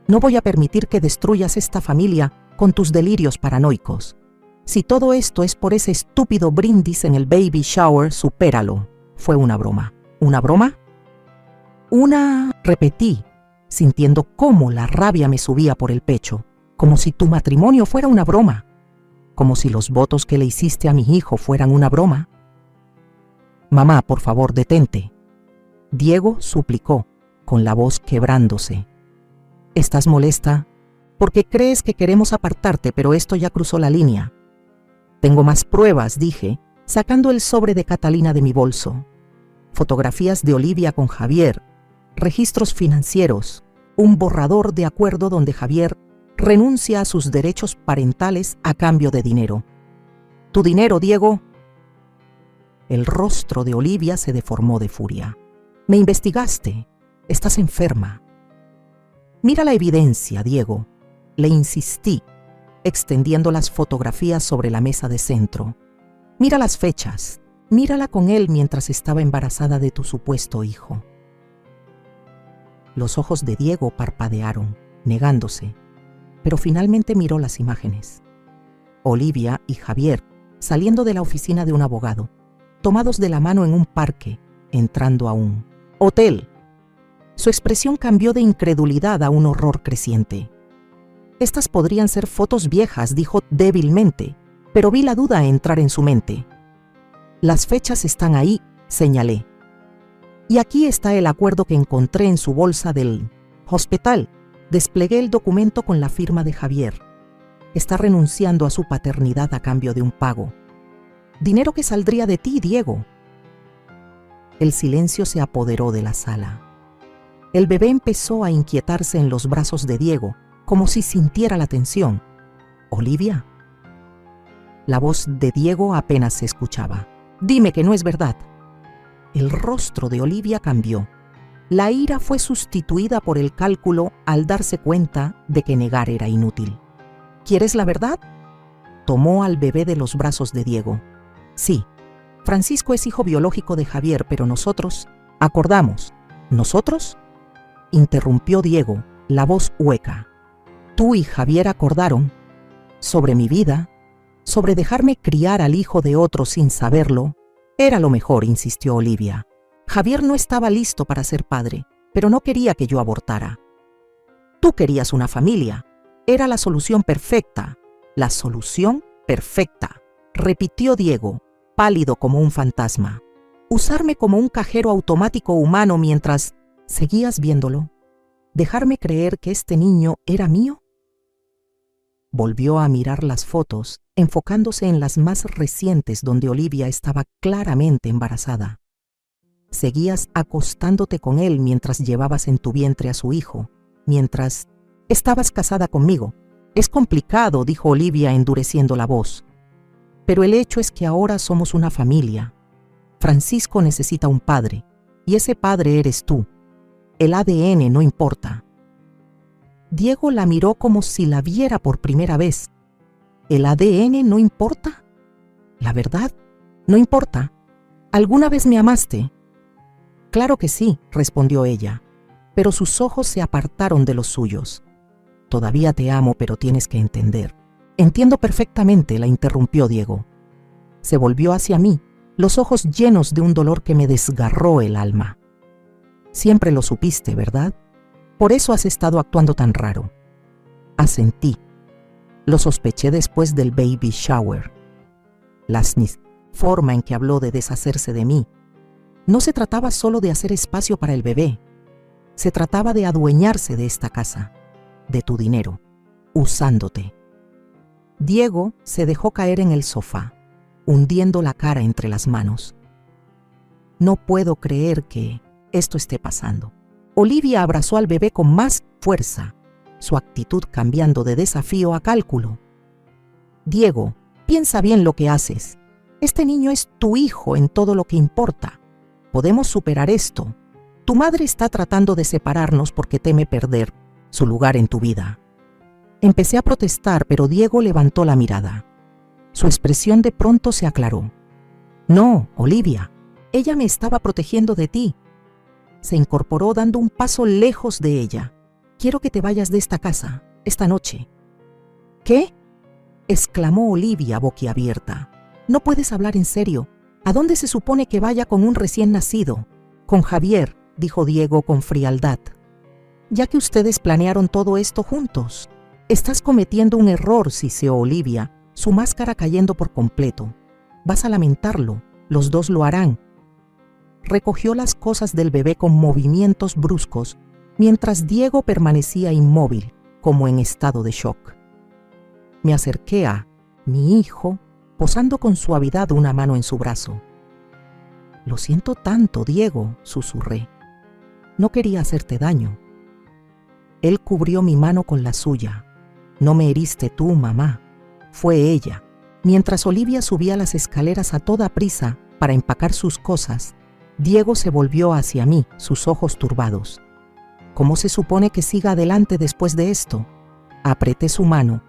No voy a permitir que destruyas esta familia con tus delirios paranoicos. Si todo esto es por ese estúpido brindis en el baby shower, supéralo. Fue una broma. ¿Una broma? Repetí, sintiendo cómo la rabia me subía por el pecho, como si tu matrimonio fuera una broma, como si los votos que le hiciste a mi hijo fueran una broma. Mamá, por favor, detente. Diego suplicó, con la voz quebrándose. ¿Estás molesta? Porque crees que queremos apartarte, pero esto ya cruzó la línea. Tengo más pruebas, dije, sacando el sobre de Catalina de mi bolso. Fotografías de Olivia con Javier, registros financieros, un borrador de acuerdo donde Javier renuncia a sus derechos parentales a cambio de dinero. ¿Tu dinero, Diego? El rostro de Olivia se deformó de furia. Me investigaste. Estás enferma. Mira la evidencia, Diego. Le insistí, extendiendo las fotografías sobre la mesa de centro. Mira las fechas. Mírala con él mientras estaba embarazada de tu supuesto hijo. Los ojos de Diego parpadearon, negándose, pero finalmente miró las imágenes. Olivia y Javier saliendo de la oficina de un abogado, tomados de la mano en un parque, entrando a un hotel. Su expresión cambió de incredulidad a un horror creciente. Estas podrían ser fotos viejas, dijo débilmente, pero vi la duda entrar en su mente. Las fechas están ahí, señalé. Y aquí está el acuerdo que encontré en su bolsa del hospital. Desplegué el documento con la firma de Javier. Está renunciando a su paternidad a cambio de un pago. Dinero que saldría de ti, Diego. El silencio se apoderó de la sala. El bebé empezó a inquietarse en los brazos de Diego, como si sintiera la tensión. ¿Olivia? La voz de Diego apenas se escuchaba. Dime que no es verdad. El rostro de Olivia cambió. La ira fue sustituida por el cálculo al darse cuenta de que negar era inútil. ¿Quieres la verdad? Tomó al bebé de los brazos de Diego. Sí, Francisco es hijo biológico de Javier, pero nosotros acordamos. ¿Nosotros? Interrumpió Diego, la voz hueca. Tú y Javier acordaron sobre mi vida, sobre dejarme criar al hijo de otro sin saberlo. Era lo mejor, insistió Olivia. Javier no estaba listo para ser padre, pero no quería que yo abortara. Tú querías una familia. Era la solución perfecta. La solución perfecta, repitió Diego, pálido como un fantasma. Usarme como un cajero automático humano mientras seguías viéndolo. ¿Dejarme creer que este niño era mío? Volvió a mirar las fotos, enfocándose en las más recientes donde Olivia estaba claramente embarazada. Seguías acostándote con él mientras llevabas en tu vientre a su hijo, mientras estabas casada conmigo. Es complicado, dijo Olivia endureciendo la voz. Pero el hecho es que ahora somos una familia. Francisco necesita un padre, y ese padre eres tú. El ADN no importa. Diego la miró como si la viera por primera vez. ¿El ADN no importa? ¿La verdad? No importa. ¿Alguna vez me amaste? Claro que sí, respondió ella, pero sus ojos se apartaron de los suyos. Todavía te amo, pero tienes que entender. Entiendo perfectamente, la interrumpió Diego. Se volvió hacia mí, los ojos llenos de un dolor que me desgarró el alma. Siempre lo supiste, ¿verdad? Por eso has estado actuando tan raro. Asentí. Lo sospeché después del baby shower. La forma en que habló de deshacerse de mí. No se trataba solo de hacer espacio para el bebé. Se trataba de adueñarse de esta casa, de tu dinero, usándote. Diego se dejó caer en el sofá, hundiendo la cara entre las manos. No puedo creer que esto esté pasando. Olivia abrazó al bebé con más fuerza, su actitud cambiando de desafío a cálculo. Diego, piensa bien lo que haces. Este niño es tu hijo en todo lo que importa. Podemos superar esto. Tu madre está tratando de separarnos porque teme perder su lugar en tu vida. Empecé a protestar, pero Diego levantó la mirada. Su expresión de pronto se aclaró. No, Olivia, ella me estaba protegiendo de ti. Se incorporó dando un paso lejos de ella. Quiero que te vayas de esta casa, esta noche. ¿Qué? Exclamó Olivia boquiabierta. No puedes hablar en serio. ¿A dónde se supone que vaya con un recién nacido? Con Javier, dijo Diego con frialdad. Ya que ustedes planearon todo esto juntos. Estás cometiendo un error, siseó Olivia, su máscara cayendo por completo. Vas a lamentarlo, los dos lo harán. Recogió las cosas del bebé con movimientos bruscos, mientras Diego permanecía inmóvil, como en estado de shock. Me acerqué a mi hijo, posando con suavidad una mano en su brazo. Lo siento tanto, Diego, susurré. No quería hacerte daño. Él cubrió mi mano con la suya. No me heriste tú, mamá. Fue ella. Mientras Olivia subía las escaleras a toda prisa para empacar sus cosas, Diego se volvió hacia mí, sus ojos turbados. ¿Cómo se supone que siga adelante después de esto? Apreté su mano,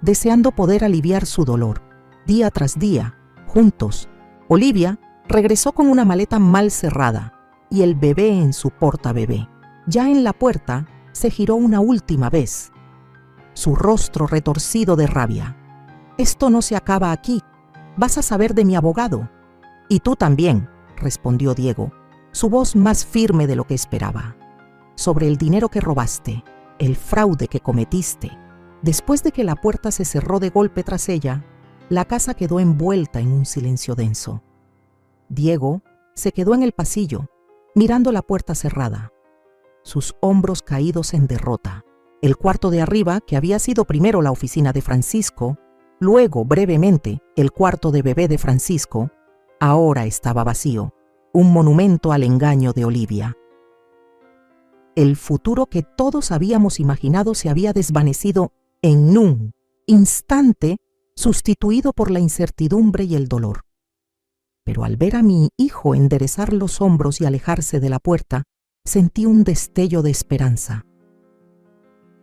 deseando poder aliviar su dolor. Día tras día, juntos, Olivia regresó con una maleta mal cerrada y el bebé en su portabebé. Ya en la puerta, se giró una última vez, su rostro retorcido de rabia. Esto no se acaba aquí. Vas a saber de mi abogado. Y tú también, respondió Diego, su voz más firme de lo que esperaba. Sobre el dinero que robaste, el fraude que cometiste. Después de que la puerta se cerró de golpe tras ella, la casa quedó envuelta en un silencio denso. Diego se quedó en el pasillo, mirando la puerta cerrada, sus hombros caídos en derrota. El cuarto de arriba, que había sido primero la oficina de Francisco, luego, brevemente, el cuarto de bebé de Francisco, ahora estaba vacío, un monumento al engaño de Olivia. El futuro que todos habíamos imaginado se había desvanecido en un instante, sustituido por la incertidumbre y el dolor. Pero al ver a mi hijo enderezar los hombros y alejarse de la puerta, sentí un destello de esperanza.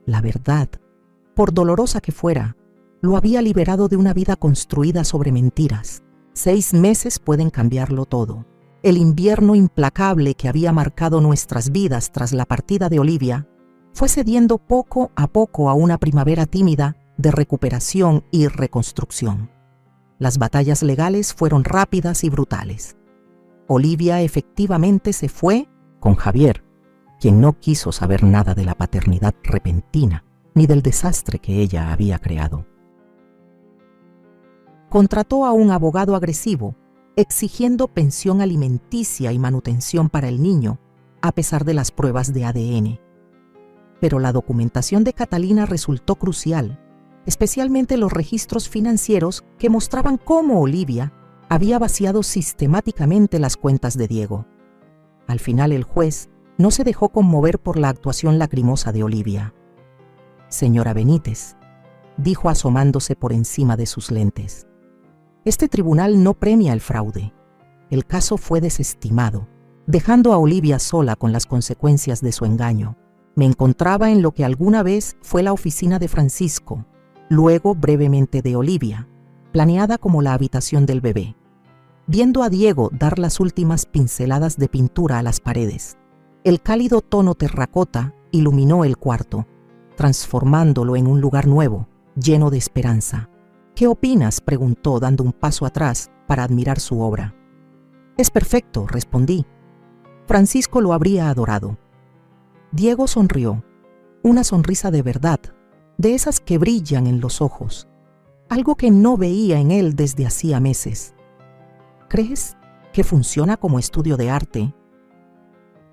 La verdad, por dolorosa que fuera, lo había liberado de una vida construida sobre mentiras. 6 meses pueden cambiarlo todo. El invierno implacable que había marcado nuestras vidas tras la partida de Olivia fue cediendo poco a una primavera tímida de recuperación y reconstrucción. Las batallas legales fueron rápidas y brutales. Olivia efectivamente se fue con Javier, quien no quiso saber nada de la paternidad repentina ni del desastre que ella había creado. Contrató a un abogado agresivo, exigiendo pensión alimenticia y manutención para el niño, a pesar de las pruebas de ADN. Pero la documentación de Catalina resultó crucial, especialmente los registros financieros que mostraban cómo Olivia había vaciado sistemáticamente las cuentas de Diego. Al final el juez no se dejó conmover por la actuación lacrimosa de Olivia. «Señora Benítez», dijo asomándose por encima de sus lentes, «este tribunal no premia el fraude. El caso fue desestimado, dejando a Olivia sola con las consecuencias de su engaño. Me encontraba en lo que alguna vez fue la oficina de Francisco, luego brevemente de Olivia, planeada como la habitación del bebé, viendo a Diego dar las últimas pinceladas de pintura a las paredes. El cálido tono terracota iluminó el cuarto, transformándolo en un lugar nuevo, lleno de esperanza. ¿Qué opinas?, preguntó, dando un paso atrás para admirar su obra. Es perfecto, respondí. Francisco lo habría adorado. Diego sonrió, una sonrisa de verdad, de esas que brillan en los ojos, algo que no veía en él desde hacía meses. ¿Crees que funciona como estudio de arte?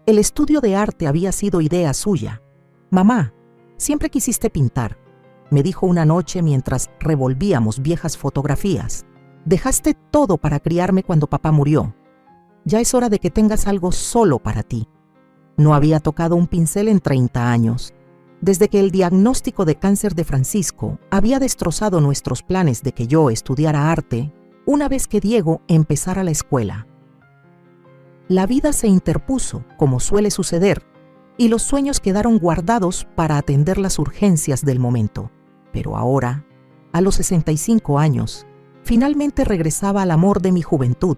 El estudio de arte había sido idea suya. Mamá, siempre quisiste pintar, me dijo una noche mientras revolvíamos viejas fotografías. Dejaste todo para criarme cuando papá murió. Ya es hora de que tengas algo solo para ti. No había tocado un pincel en 30 años. Desde que el diagnóstico de cáncer de Francisco había destrozado nuestros planes de que yo estudiara arte una vez que Diego empezara la escuela. La vida se interpuso, como suele suceder, y los sueños quedaron guardados para atender las urgencias del momento. Pero ahora, a los 65 años, finalmente regresaba al amor de mi juventud.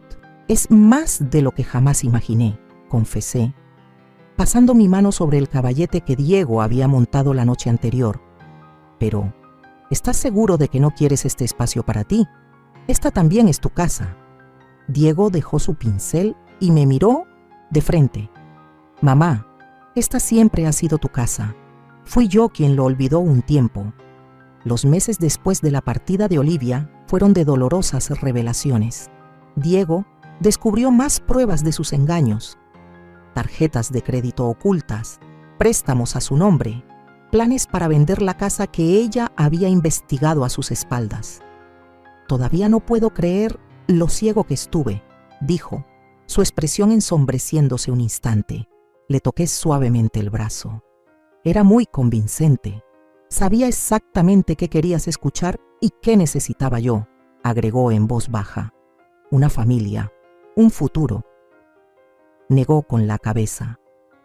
Es más de lo que jamás imaginé, confesé, pasando mi mano sobre el caballete que Diego había montado la noche anterior. Pero, ¿estás seguro de que no quieres este espacio para ti? Esta también es tu casa. Diego dejó su pincel y me miró de frente. Mamá, esta siempre ha sido tu casa. Fui yo quien lo olvidó un tiempo. Los meses después de la partida de Olivia fueron de dolorosas revelaciones. Diego descubrió más pruebas de sus engaños. Tarjetas de crédito ocultas, préstamos a su nombre, planes para vender la casa que ella había investigado a sus espaldas. Todavía no puedo creer lo ciego que estuve, dijo, su expresión ensombreciéndose un instante. Le toqué suavemente el brazo. Era muy convincente. Sabía exactamente qué querías escuchar y qué necesitaba yo, agregó en voz baja. Una familia, un futuro. Negó con la cabeza.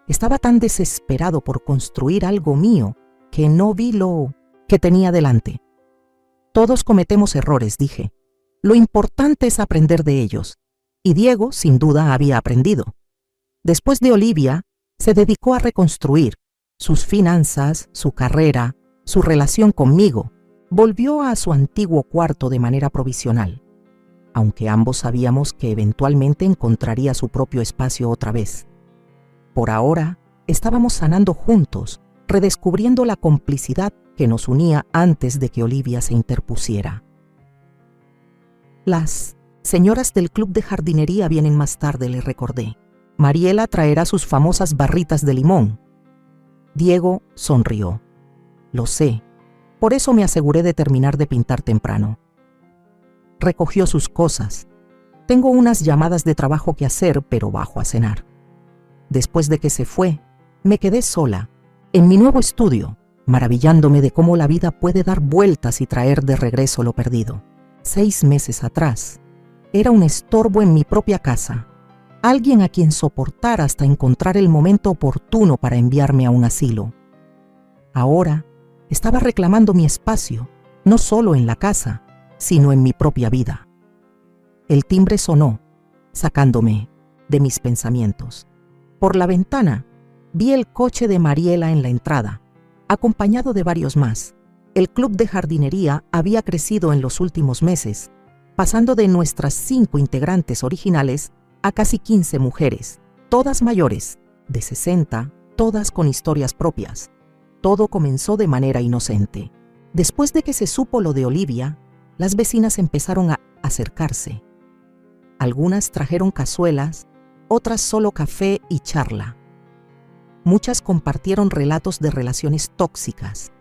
Estaba tan desesperado por construir algo mío que no vi lo que tenía delante. Todos cometemos errores, dije. Lo importante es aprender de ellos. Y Diego, sin duda, había aprendido. Después de Olivia, se dedicó a reconstruir sus finanzas, su carrera, su relación conmigo. Volvió a su antiguo cuarto de manera provisional, aunque ambos sabíamos que eventualmente encontraría su propio espacio otra vez. Por ahora, estábamos sanando juntos, redescubriendo la complicidad que nos unía antes de que Olivia se interpusiera. Las señoras del club de jardinería vienen más tarde, le recordé. Mariela traerá sus famosas barritas de limón. Diego sonrió. Lo sé, por eso me aseguré de terminar de pintar temprano. Recogió sus cosas. Tengo unas llamadas de trabajo que hacer, pero bajo a cenar. Después de que se fue, me quedé sola, en mi nuevo estudio, maravillándome de cómo la vida puede dar vueltas y traer de regreso lo perdido. 6 meses atrás, era un estorbo en mi propia casa, alguien a quien soportar hasta encontrar el momento oportuno para enviarme a un asilo. Ahora, estaba reclamando mi espacio, no solo en la casa, sino en mi propia vida. El timbre sonó, sacándome de mis pensamientos. Por la ventana, vi el coche de Mariela en la entrada, acompañado de varios más. El club de jardinería había crecido en los últimos meses, pasando de nuestras 5 integrantes originales a casi 15 mujeres, todas mayores, de 60, todas con historias propias. Todo comenzó de manera inocente. Después de que se supo lo de Olivia, las vecinas empezaron a acercarse. Algunas trajeron cazuelas, otras solo café y charla. Muchas compartieron relatos de relaciones tóxicas,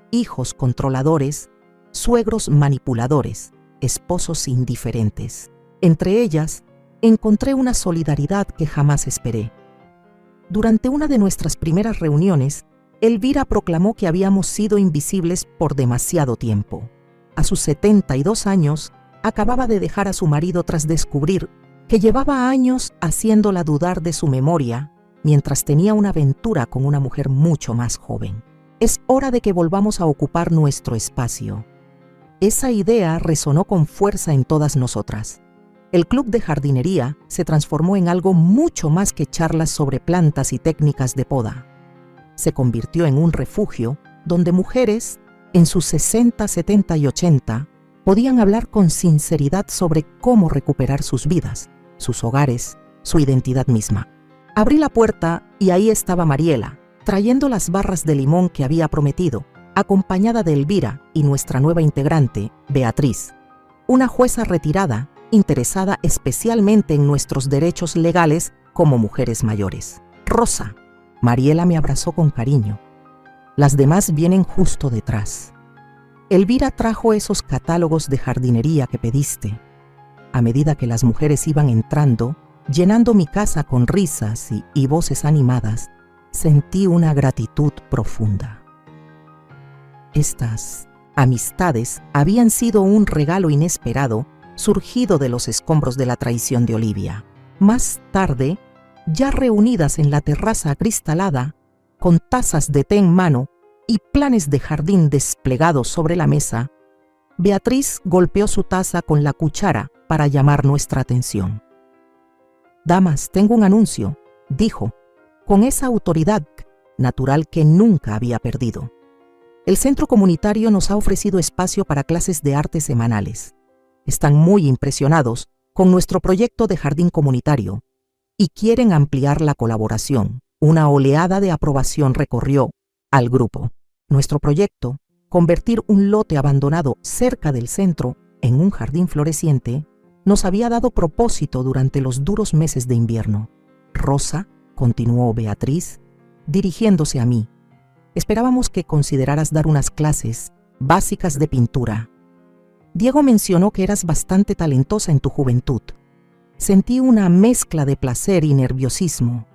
hijos controladores, suegros manipuladores, esposos indiferentes. Entre ellas, encontré una solidaridad que jamás esperé. Durante una de nuestras primeras reuniones, Elvira proclamó que habíamos sido invisibles por demasiado tiempo. A sus 72 años, acababa de dejar a su marido tras descubrir que llevaba años haciéndola dudar de su memoria mientras tenía una aventura con una mujer mucho más joven. Es hora de que volvamos a ocupar nuestro espacio. Esa idea resonó con fuerza en todas nosotras. El club de jardinería se transformó en algo mucho más que charlas sobre plantas y técnicas de poda. Se convirtió en un refugio donde mujeres, en sus 60, 70 y 80, podían hablar con sinceridad sobre cómo recuperar sus vidas, sus hogares, su identidad misma. Abrí la puerta y ahí estaba Mariela, trayendo las barras de limón que había prometido, acompañada de Elvira y nuestra nueva integrante, Beatriz, una jueza retirada, interesada especialmente en nuestros derechos legales como mujeres mayores. Rosa. Mariela me abrazó con cariño. Las demás vienen justo detrás. Elvira trajo esos catálogos de jardinería que pediste. A medida que las mujeres iban entrando, llenando mi casa con risas y voces animadas, sentí una gratitud profunda. Estas amistades habían sido un regalo inesperado surgido de los escombros de la traición de Olivia. Más tarde, ya reunidas en la terraza acristalada, con tazas de té en mano y planes de jardín desplegados sobre la mesa, Beatriz golpeó su taza con la cuchara para llamar nuestra atención. «Damas, tengo un anuncio», dijo, con esa autoridad natural que nunca había perdido. «El centro comunitario nos ha ofrecido espacio para clases de arte semanales. Están muy impresionados con nuestro proyecto de jardín comunitario y quieren ampliar la colaboración». Una oleada de aprobación recorrió al grupo. Nuestro proyecto, convertir un lote abandonado cerca del centro en un jardín floreciente, nos había dado propósito durante los duros meses de invierno. Rosa, continuó Beatriz, dirigiéndose a mí, esperábamos que consideraras dar unas clases básicas de pintura. Diego mencionó que eras bastante talentosa en tu juventud. Sentí una mezcla de placer y nerviosismo.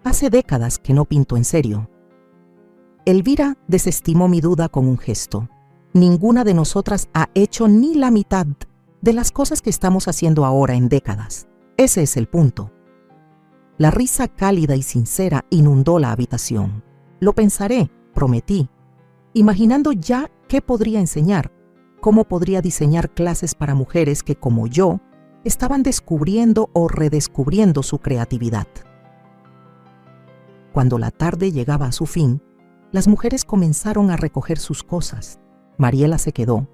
Hace décadas que no pinto en serio. Elvira desestimó mi duda con un gesto. Ninguna de nosotras ha hecho ni la mitad de las cosas que estamos haciendo ahora en décadas. Ese es el punto. La risa cálida y sincera inundó la habitación. Lo pensaré, prometí, imaginando ya qué podría enseñar, cómo podría diseñar clases para mujeres que, como yo, estaban descubriendo o redescubriendo su creatividad. Cuando la tarde llegaba a su fin, las mujeres comenzaron a recoger sus cosas. Mariela se quedó,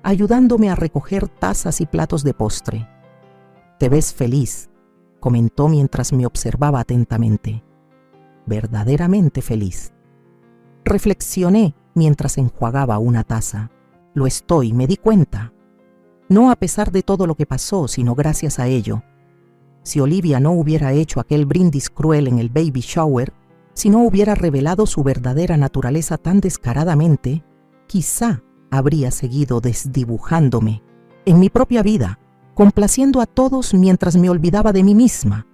ayudándome a recoger tazas y platos de postre. «Te ves feliz», comentó mientras me observaba atentamente. «Verdaderamente feliz». Reflexioné mientras enjuagaba una taza. Lo estoy, me di cuenta. No a pesar de todo lo que pasó, sino gracias a ello. Si Olivia no hubiera hecho aquel brindis cruel en el baby shower, si no hubiera revelado su verdadera naturaleza tan descaradamente, quizá habría seguido desdibujándome en mi propia vida, complaciendo a todos mientras me olvidaba de mí misma.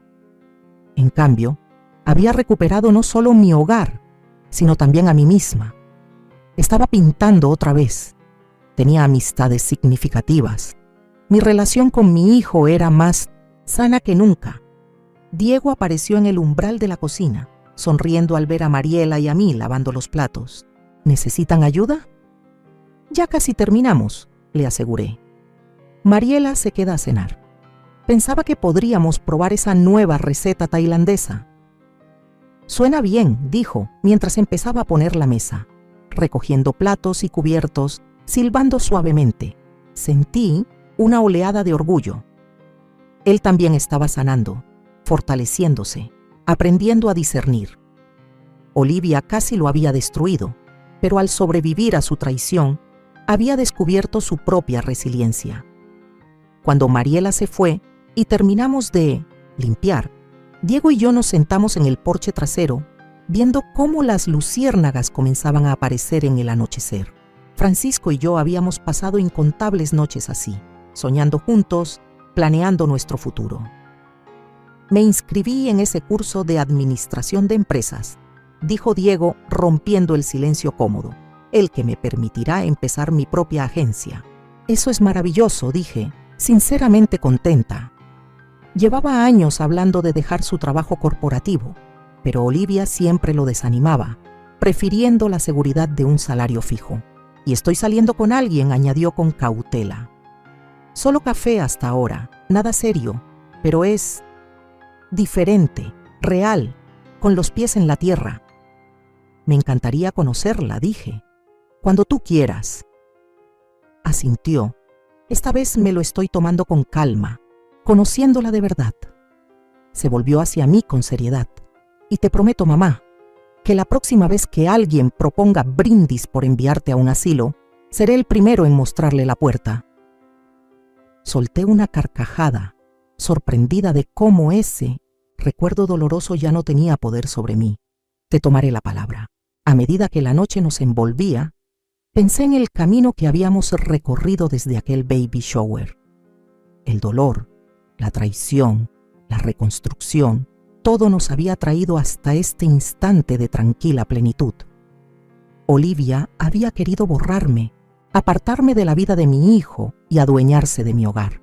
En cambio, había recuperado no solo mi hogar, sino también a mí misma. Estaba pintando otra vez. Tenía amistades significativas. Mi relación con mi hijo era más sana que nunca. Diego apareció en el umbral de la cocina, sonriendo al ver a Mariela y a mí lavando los platos. ¿Necesitan ayuda? Ya casi terminamos, le aseguré. Mariela se queda a cenar. Pensaba que podríamos probar esa nueva receta tailandesa. Suena bien, dijo, mientras empezaba a poner la mesa, recogiendo platos y cubiertos, silbando suavemente. Sentí una oleada de orgullo. Él también estaba sanando, fortaleciéndose, aprendiendo a discernir. Olivia casi lo había destruido, pero al sobrevivir a su traición, había descubierto su propia resiliencia. Cuando Mariela se fue y terminamos de limpiar, Diego y yo nos sentamos en el porche trasero, viendo cómo las luciérnagas comenzaban a aparecer en el anochecer. Francisco y yo habíamos pasado incontables noches así, soñando juntos, planeando nuestro futuro. Me inscribí en ese curso de administración de empresas, dijo Diego, rompiendo el silencio cómodo, el que me permitirá empezar mi propia agencia. Eso es maravilloso, dije, sinceramente contenta. Llevaba años hablando de dejar su trabajo corporativo, pero Olivia siempre lo desanimaba, prefiriendo la seguridad de un salario fijo. Y estoy saliendo con alguien, añadió con cautela. Solo café hasta ahora, nada serio, pero es diferente, real, con los pies en la tierra. Me encantaría conocerla, dije. Cuando tú quieras. Asintió, Esta vez me lo estoy tomando con calma, conociéndola de verdad. Se volvió hacia mí con seriedad. Y te prometo, mamá, que la próxima vez que alguien proponga brindis por enviarte a un asilo, seré el primero en mostrarle la puerta. Solté una carcajada, sorprendida de cómo ese recuerdo doloroso ya no tenía poder sobre mí. Te tomaré la palabra. A medida que la noche nos envolvía, pensé en el camino que habíamos recorrido desde aquel baby shower. El dolor, la traición, la reconstrucción, todo nos había traído hasta este instante de tranquila plenitud. Olivia había querido borrarme, apartarme de la vida de mi hijo y adueñarse de mi hogar.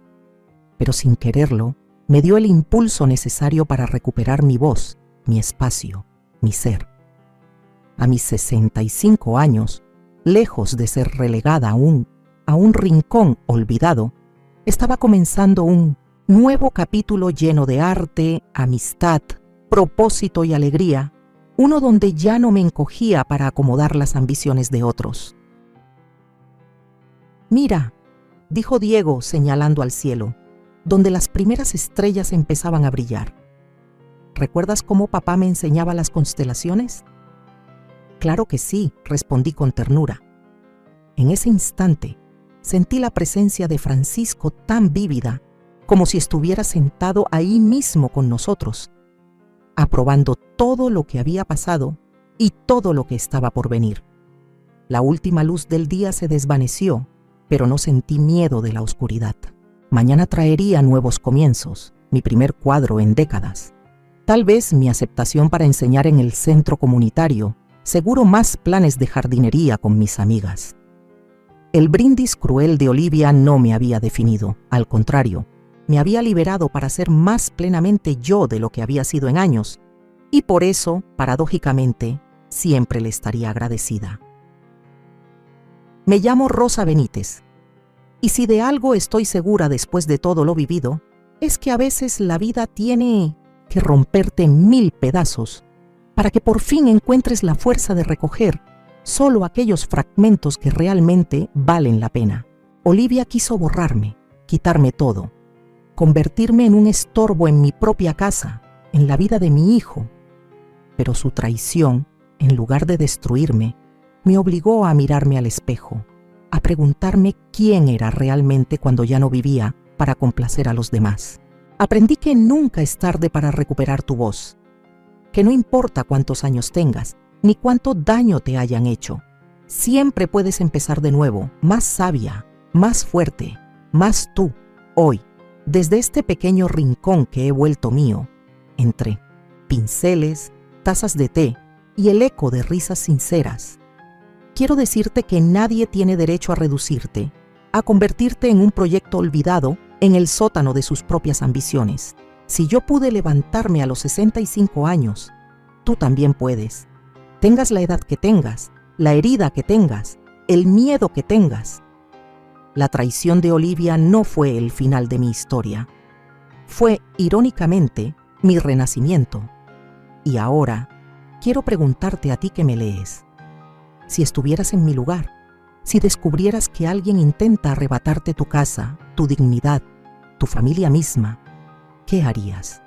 Pero sin quererlo, me dio el impulso necesario para recuperar mi voz, mi espacio, mi ser. A mis 65 años, lejos de ser relegada a un rincón olvidado, estaba comenzando un nuevo capítulo lleno de arte, amistad, propósito y alegría, uno donde ya no me encogía para acomodar las ambiciones de otros. «Mira», dijo Diego señalando al cielo, donde las primeras estrellas empezaban a brillar. «¿Recuerdas cómo papá me enseñaba las constelaciones?» «Claro que sí», respondí con ternura. En ese instante, sentí la presencia de Francisco tan vívida como si estuviera sentado ahí mismo con nosotros, aprobando todo lo que había pasado y todo lo que estaba por venir. La última luz del día se desvaneció, pero no sentí miedo de la oscuridad. Mañana traería nuevos comienzos, mi primer cuadro en décadas. Tal vez mi aceptación para enseñar en el centro comunitario, seguro más planes de jardinería con mis amigas. El brindis cruel de Olivia no me había definido, al contrario, me había liberado para ser más plenamente yo de lo que había sido en años, y por eso, paradójicamente, siempre le estaría agradecida. Me llamo Rosa Benítez, y si de algo estoy segura después de todo lo vivido, es que a veces la vida tiene que romperte en 1000 pedazos para que por fin encuentres la fuerza de recoger solo aquellos fragmentos que realmente valen la pena. Olivia quiso borrarme, quitarme todo, convertirme en un estorbo en mi propia casa, en la vida de mi hijo. Pero su traición, en lugar de destruirme, me obligó a mirarme al espejo, a preguntarme quién era realmente cuando ya no vivía para complacer a los demás. Aprendí que nunca es tarde para recuperar tu voz, que no importa cuántos años tengas, ni cuánto daño te hayan hecho, siempre puedes empezar de nuevo, más sabia, más fuerte, más tú, hoy, desde este pequeño rincón que he vuelto mío, entre pinceles, tazas de té y el eco de risas sinceras. Quiero decirte que nadie tiene derecho a reducirte, a convertirte en un proyecto olvidado en el sótano de sus propias ambiciones. Si yo pude levantarme a los 65 años, tú también puedes. Tengas la edad que tengas, la herida que tengas, el miedo que tengas. La traición de Olivia no fue el final de mi historia. Fue, irónicamente, mi renacimiento. Y ahora, quiero preguntarte a ti que me lees. Si estuvieras en mi lugar, si descubrieras que alguien intenta arrebatarte tu casa, tu dignidad, tu familia misma, ¿qué harías?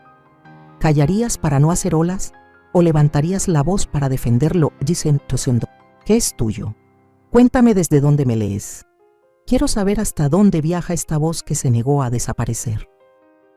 ¿Callarías para no hacer olas o levantarías la voz para defenderlo diciendo que es tuyo? Cuéntame desde dónde me lees. Quiero saber hasta dónde viaja esta voz que se negó a desaparecer.